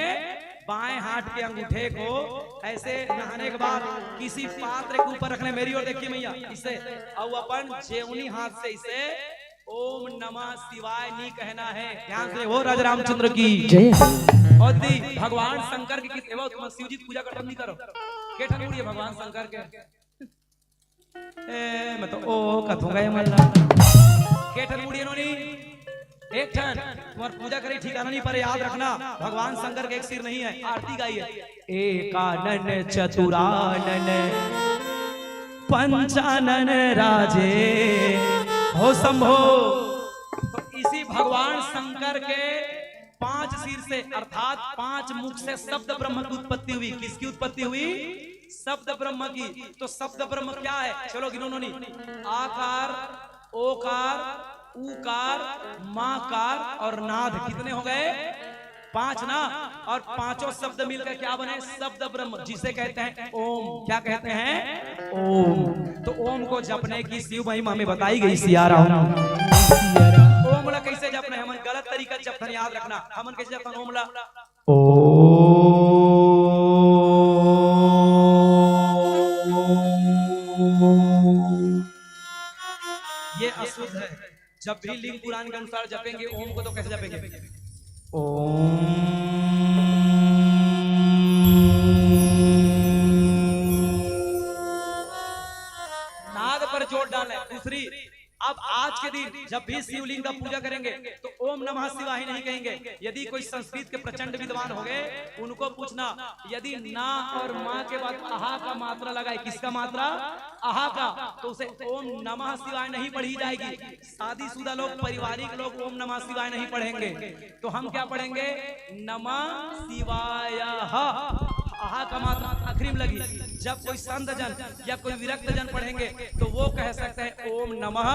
बाएं हाथ के अंगूठे को ऐसे नहाने के बाद किसी पात्र के ऊपर रखने। मेरी और देखिए मैया, इसे और अपन जेवनी हाथ से इसे ओम नमः शिवाय नहीं कहना है। ध्यान से, वो राजा रामचंद्र की जय। और दी भगवान शंकर की तुम शिव जी पूजा कर नहीं करो, केठन उड़िए भगवान शंकर के मैं तो ओ कथूंगा मल्ला केठन उड़िए नोनी एक ठन तुम्हार पूजा करे ठिकाना नहीं पर याद रखना भगवान शंकर के एक सिर नहीं है। आरती गाइए, एकानन चतुरानन पंचानन राजे हो शंभो। तो इसी भगवान शंकर के 5 सिर से अर्थात 5 मुख से शब्द ब्रह्म की उत्पत्ति हुई। किसकी उत्पत्ति हुई? शब्द ब्रह्म की। तो शब्द ब्रह्म क्या है? चलो गिनो नोनी, आकार, ओकार, उकार, माकार और नाद। कितने हो गए? 5 ना। और 5 शब्द मिलकर क्या बने? शब्द ब्रह्म, जिसे कहते हैं ओम। क्या कहते हैं? ओम। तो ओम को जपने की शिव महिमा में बताई गई। सिया राम। ओम ला कैसे जपना है? हमन गलत तरीका जपन याद रखना। हमन कैसे जपन ओम ला? ये अशुद्ध है। जब भी लिंग पुराण के अनुसार जपेंगे ओम को, तो कैसे जपेंगे? नाद पर जोर डालना है। दूसरी, अब आज के दिन जब भी शिवलिंग का पूजा करेंगे तो ओम नमः शिवाय नहीं कहेंगे। यदि कोई संस्कृत के प्रचंड विद्वान हो गए, उनको पूछना, यदि ना और माँ के बाद आहा का मात्रा लगाए, किसका मात्रा? आहा का, तो उसे ओम नमः शिवाय नहीं पढ़ी जाएगी। शादीशुदा लोग, पारिवारिक लोग ओम नमः शिवाय नहीं पढ़ेंगे, तो हम क्या पढ़ेंगे? नमः शिवाय। आहा का मात्रा आखिरी में लगी। जब कोई संत जन या कोई विरक्त जन पढ़ेंगे तो वो कह सकते हैं ओम नमः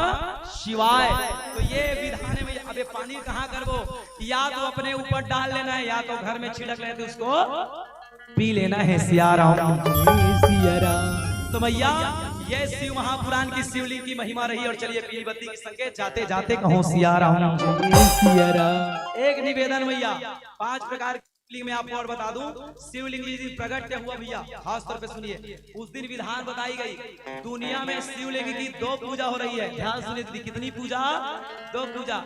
शिवाय। तो ये विधान में अबे पानी कहाँ करबो? या तो अपने ऊपर डाल लेना है, या तो घर में छिड़क लेते उसको पी लेना है। सिया राम। तो भैया ये शिव महापुराण की शिवलिंग की महिमा रही। और चलिए पीली बत्ती के संकेत जाते जाते कहो सिया राम। एक निवेदन भैया, 5 प्रकार में आपको और बता दूं, शिवलिंग जिस दिन प्रकट हुआ भैया, खास तौर पे सुनिए, उस दिन विधान बताई गई। दुनिया में शिवलिंग की 2 पूजा हो रही है। ध्यान सुनिए, कितनी पूजा? 2 पूजा।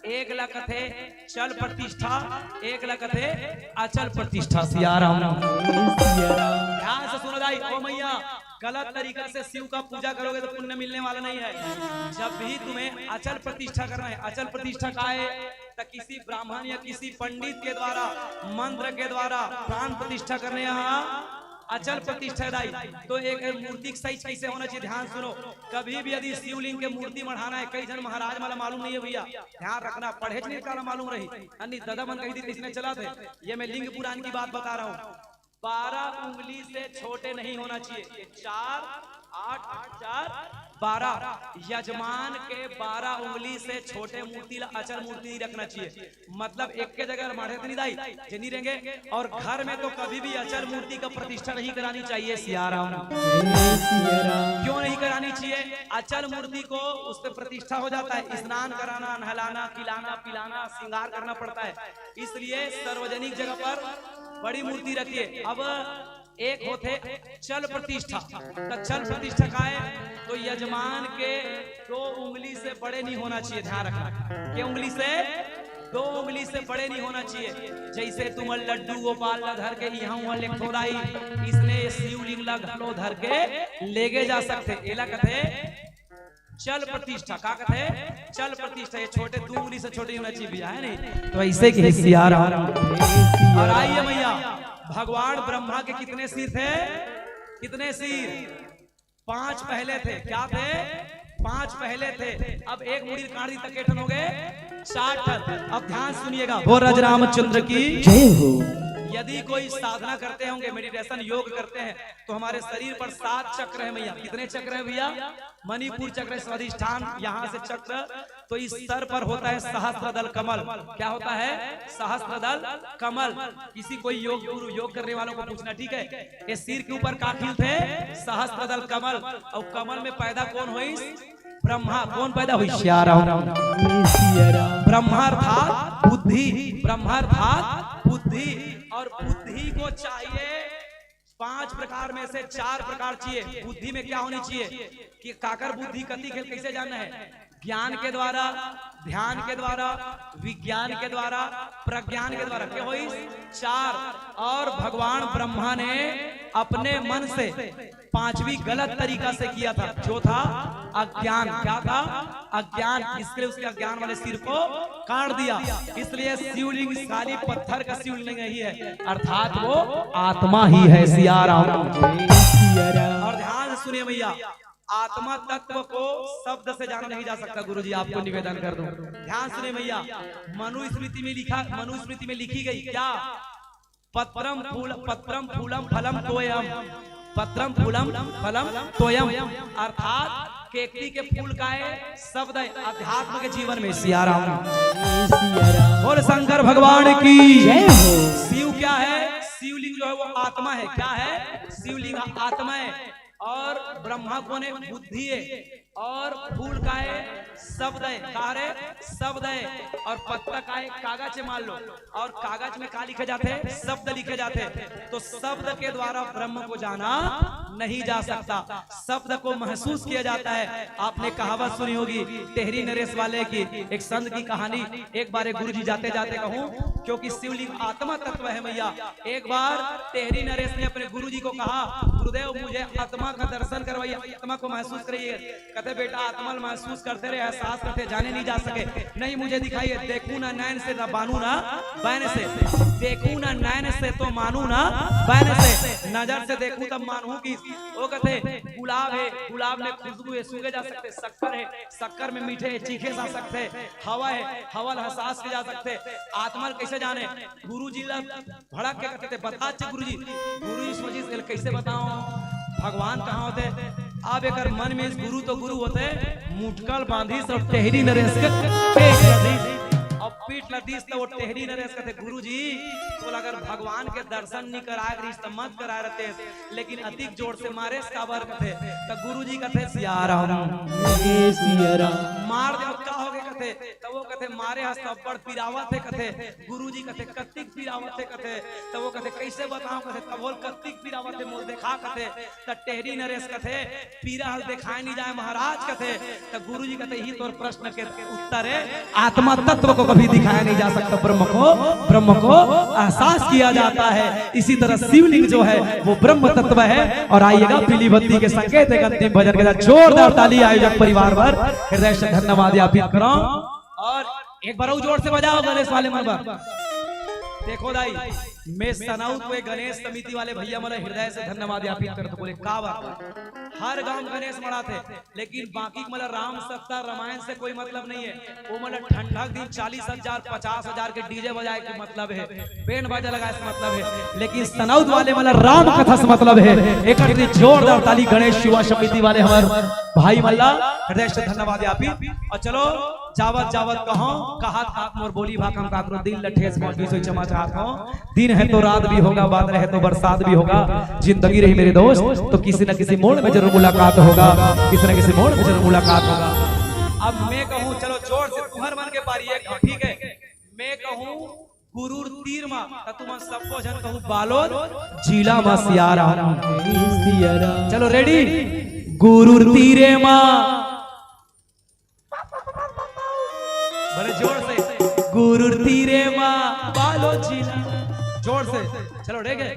एक लखते चल प्रतिष्ठा, एक लखते अचल प्रतिष्ठा। सिया राम। ध्यान से सुनो दाई। ओ मैया, गलत तरीका से शिव का पूजा करोगे तो पुण्य मिलने वाला नहीं है। जब भी तुम्हें अचल प्रतिष्ठा करना है, अचल प्रतिष्ठा का है तो किसी ब्राह्मण या किसी पंडित के द्वारा मंत्र के द्वारा प्राण प्रतिष्ठा करने यहाँ अचल प्रतिष्ठा दाई। तो एक मूर्ति सही कैसे होना चाहिए, ध्यान सुनो। कभी भी यदि शिवलिंग के मूर्ति बढ़ाना है, कई जन महाराज वाला मालूम नहीं है भैया, ध्यान रखना, पढ़े नहीं का मालूम रही अन्य दादा मन कही थी किसने चला थे। ये मैं लिंग पुराण की बात बता रहा हूँ। 12 उंगली से छोटे नहीं होना चाहिए। 4 8 4 12 यजमान के 12 उंगली से छोटे मूर्ति अचल मूर्ति नहीं रखना चाहिए। मतलब एक के जगह माढ़े नहीं दाई नहीं रहेंगे। और घर में तो कभी भी अचल मूर्ति का प्रतिष्ठा नहीं करानी चाहिए। सियाराम क्यों नहीं करानी चाहिए? अचल मूर्ति को उस पर प्रतिष्ठा हो जाता है, स्नान कराना, नहलाना, खिलाना, पिलाना, श्रृंगार करना पड़ता है। इसलिए सार्वजनिक जगह पर बड़ी मूर्ति रखिए। अब एक होते चल प्रतिष्ठा, तो चल प्रतिष्ठा का है तो यजमान के 2 उंगली से बड़े नहीं होना चाहिए। ध्यान रखना कि उंगली से 2 उंगली से बड़े नहीं होना चाहिए। जैसे तुम लड्डू गोपाल धर के यहाँ वहाँ लिख थोड़ाई, इसने शिवलिंग घलो धर के लेके जा सकते। एला कथे चल प्रतिष्ठा का कथे चल प्रतिष्ठा। ये छोटे 2 उंगली से छोटे होना चाहिए भैया, है नहीं? तो ऐसे की और आइए भैया, भगवान ब्रह्मा के कितने सिर थे? कितने सिर? 5 पहले थे। क्या थे? 5 पहले थे। अब एक मुड़ी काट दी तक केठन हो गए 60। अब ध्यान सुनिएगा, वो राज रामचंद्र की जय हो। यदि कोई साधना करते होंगे, मेडिटेशन योग करते हैं, तो हमारे शरीर पर 7 चक्र है भैया। कितने चक्र है भैया? मणिपुर चक्र, स्वाधिष्ठान, यहाँ से चक्र। तो इस सर पर होता है सहस्त्रदल कमल। क्या होता है? सहस्त्रदल कमल। किसी कोई योग गुरु योग करने वालों को पूछना, ठीक है? ये सिर के ऊपर काखिल थे सहस्त्रदल कमल। और कमल में पैदा कौन हुई? ब्रह्मा। कौन पैदा हुई? ब्रह्मा अर्थात बुद्धि, ब्रह्मा अर्थात बुद्धि। और बुद्धि को चाहिए 5 प्रकार में से 4 प्रकार चाहिए। बुद्धि में क्या होनी चाहिए कि काकर बुद्धि कति खेल कैसे जानना है? ज्ञान के द्वारा, ध्यान के द्वारा, विज्ञान के द्वारा, प्रज्ञान के द्वारा। क्या हुई? 4। और भगवान ब्रह्मा ने अपने मन से 5वीं गलत तरीका से किया था, जो था अज्ञान। क्या था? अज्ञान। इसलिए उसके अज्ञान वाले सिर को काट दिया। इसलिए शिवलिंग खाली पत्थर का शिवलिंग ही है, अर्थात वो आत्मा ही है। सियाराम। और ध्यान से सुनिए भैया, आत्मा तत्व को शब्द से जाना नहीं जा सकता। गुरुजी आपको निवेदन कर दूं, ध्यान सुनिए भैया। मनुस्मृति में लिखी गई क्या? पत्रम फूलम फलम तोयम। पत्रम फूलम फलम तोयम अर्थात केकड़ी के फूल का है शब्द है अध्यात्म के जीवन में। सियाराम। बोल शंकर भगवान की जय हो। शिव क्या है? शिवलिंग जो है वो आत्मा है। क्या है? शिवलिंग आत्मा है। और ब्रह्मा को ने बुद्धि है। और फूल का है शब्द है। का है? शब्द है। और पत्ता का है कागज है, मान लो। और कागज में क्या लिखे जाते हैं? शब्द लिखे जाते हैं। तो शब्द के द्वारा ब्रह्म को जाना नहीं जा सकता, शब्द को महसूस किया जाता है। आपने कहावत सुनी होगी टेहरी नरेश वाले की, एक संत की कहानी। एक बार गुरुजी जाते जाते कहूं, क्योंकि शिवलिंग आत्मा तत्व है भैया। एक बार टेहरी नरेश ने अपने गुरुजी को कहा, गुरुदेव मुझे आत्मा का दर्शन करवाइए, आत्मा को महसूस करिए। कहते बेटा आत्मा महसूस करते रहे, एहसास करते, जाने नहीं जा सके। नहीं मुझे दिखाइए। देखूं ना नैन से, ना बानू ना बैन से। देखूं ना नैन से तो मानू ना बैन से। नजर से देखूं तब मानू की। वो कहते गुलाब है, गुलाब में खुशबू है, सूंघे जा सकते। शक्कर है, शक्कर में मीठे है, चीखे जा सकते। हवा है, हवा एहसास किया जा सकते। आत्मा कैसे जाने? गुरुजी भड़क के कहते बता गुरुजी। गुरुजी सोची कैसे बताओ भगवान कहाँ होते? अब एक मन में इस गुरु तो गुरु होते मुटकल बांधी सब टेहरी नरेश और पीठ लदीस तो वो टेहरी नरेश कहते गुरुजी तो अगर भगवान के दर्शन नहीं कराए तो मत कराए रहते, लेकिन अधिक जोर से मारे काबर कहते तो गुरुजी कहते सियाराम मार दे। क्या हो गया? कथे तब वो कथे मारे हस तब्बड़ पिरावत है कथे गुरुजी कथे कत्तिक पिरावत है कथे तब वो कथे कैसे बताऊं कथे तब बोल कत्तिक पिरावत है मोल देखा कथे त टेहरी नरेश कथे पीरा हल दिखाई नहीं जाए महाराज कथे त गुरुजी कथे ही तोर प्रश्न के उत्तर है आत्मा तत्व को कभी दिखाया नहीं जा सकता ब्रह्म को एहसास किया जाता है। इसी तरह शिवलिंग जो है वो ब्रह्म तत्व है। और आइएगा पीली बत्ती के संकेत एक अंतिम भजन के साथ जोरदार ताली आयोजक परिवार पर हृदय से धन्यवाद ज्ञापित करो। और एक बार जोर से बजाओ गणेश वाले मरबा। देखो दाई मैं सनाउत हुए गणेश समिति वाले भैया मला हृदय से धन्यवाद ज्ञापित करते बोले का बात हर गांव गणेश मना थे लेकिन बाकी मतलब राम सत्ता रामायण से कोई मतलब नहीं है। वो मतलब ठंडक दिन 40,000 50,000 के डीजे बजाए के मतलब है बैंड बाजा लगाए से मतलब है लेकिन सनाउत वाले मतलब राम कथा से मतलब है। एक जोरदार ताली गणेश युवा समिति वाले हमारे भाई मल्ला हृदय से धन्यवाद ज्ञापित। और चलो जावत जावत कहो कहा हाथ मोर बोली भाकम काकरो दिल लठेस मोटी सोई चमा चाहत हो दिन है तो रात भी होगा बादल है तो बरसात भी होगा जिंदगी रही मेरे दोस्त तो किसी न किसी मोड़ में जरूर मुलाकात होगा किसी न किसी मोड़ में जरूर मुलाकात होगा। अब मैं कहूँ चलो जोर से तुम्हार मन के पारी एक ठीक है मैं कहूँ गुरुर तीर मा तुम सबको जन कहूँ बालोद जिला मा सियारा चलो रेडी गुरुर तीरे मा बड़े जोर से गुरुर तीरे मा बालो जिला जोर से चलो ठीक है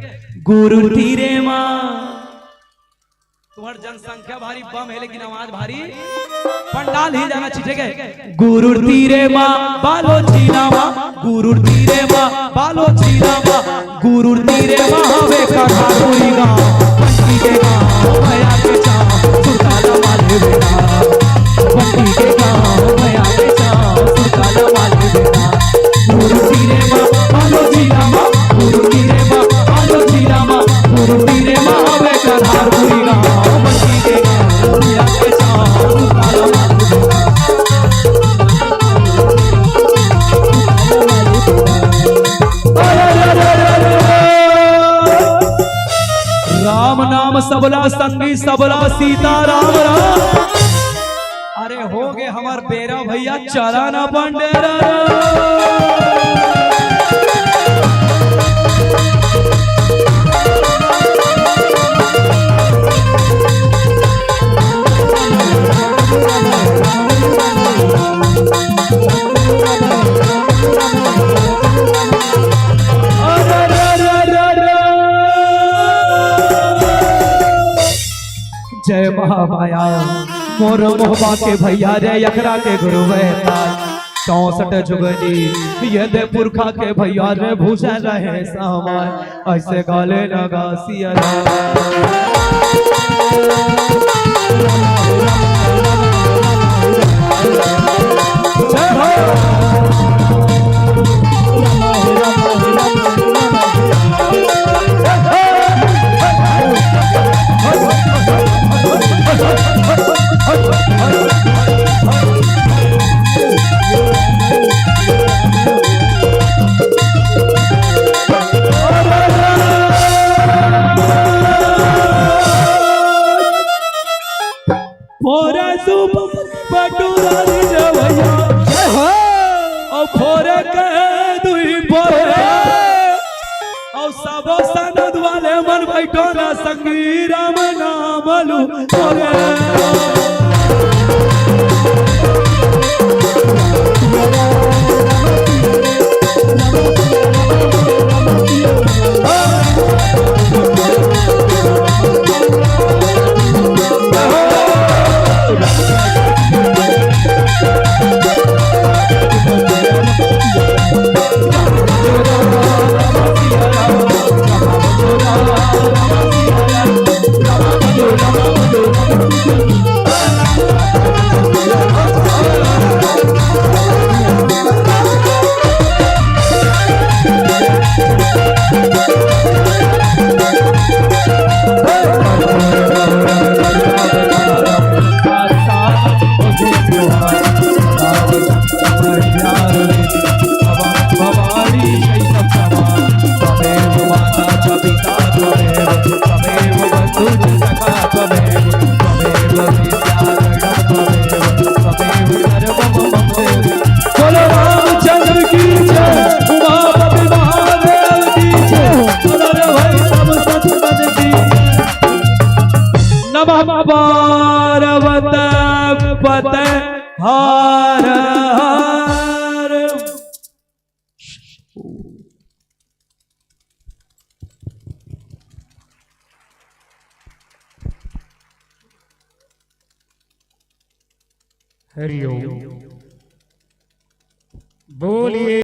गुरुर तीरे मा तुम्हारी जनसंख्या भारी बम है लेकिन आवाज भारी पंडाल ही जाना चाहिए ठीक है गुरुर तीरे मा बालो जिला मा गुरुर तीरे मा बालो जिला मा गुरुर तीरे मा हवे कठापुरी गांव बंटी के गांव भया के चाव सुताला वाले बेटा बंटी के गांव भया के चाव सुताला वाले बेटा गुरुर तीरे मा बालो जिला मा गुरुर तीरे मा बालो जिला मा गुरुर तीरे मा हवे कठापुरी गांव बंटी के गांव भया के चाव सुताला वाले राम नाम सबला संगी सबला सीता राम राम। अरे हो गए हमार बेरा भैया चला ना बंडेरा जय महामाया मोर मोहबा के भैया रे यकरा के गुरु बेटा 64 जुगनी ये दे पुरखा के भैया रे भूषा रहे सामान ऐसे गाले लगा सिया मन बैठो ना संगी राम नाम लू नमः पार्वत पत हर हर। हरिओम। बोलिए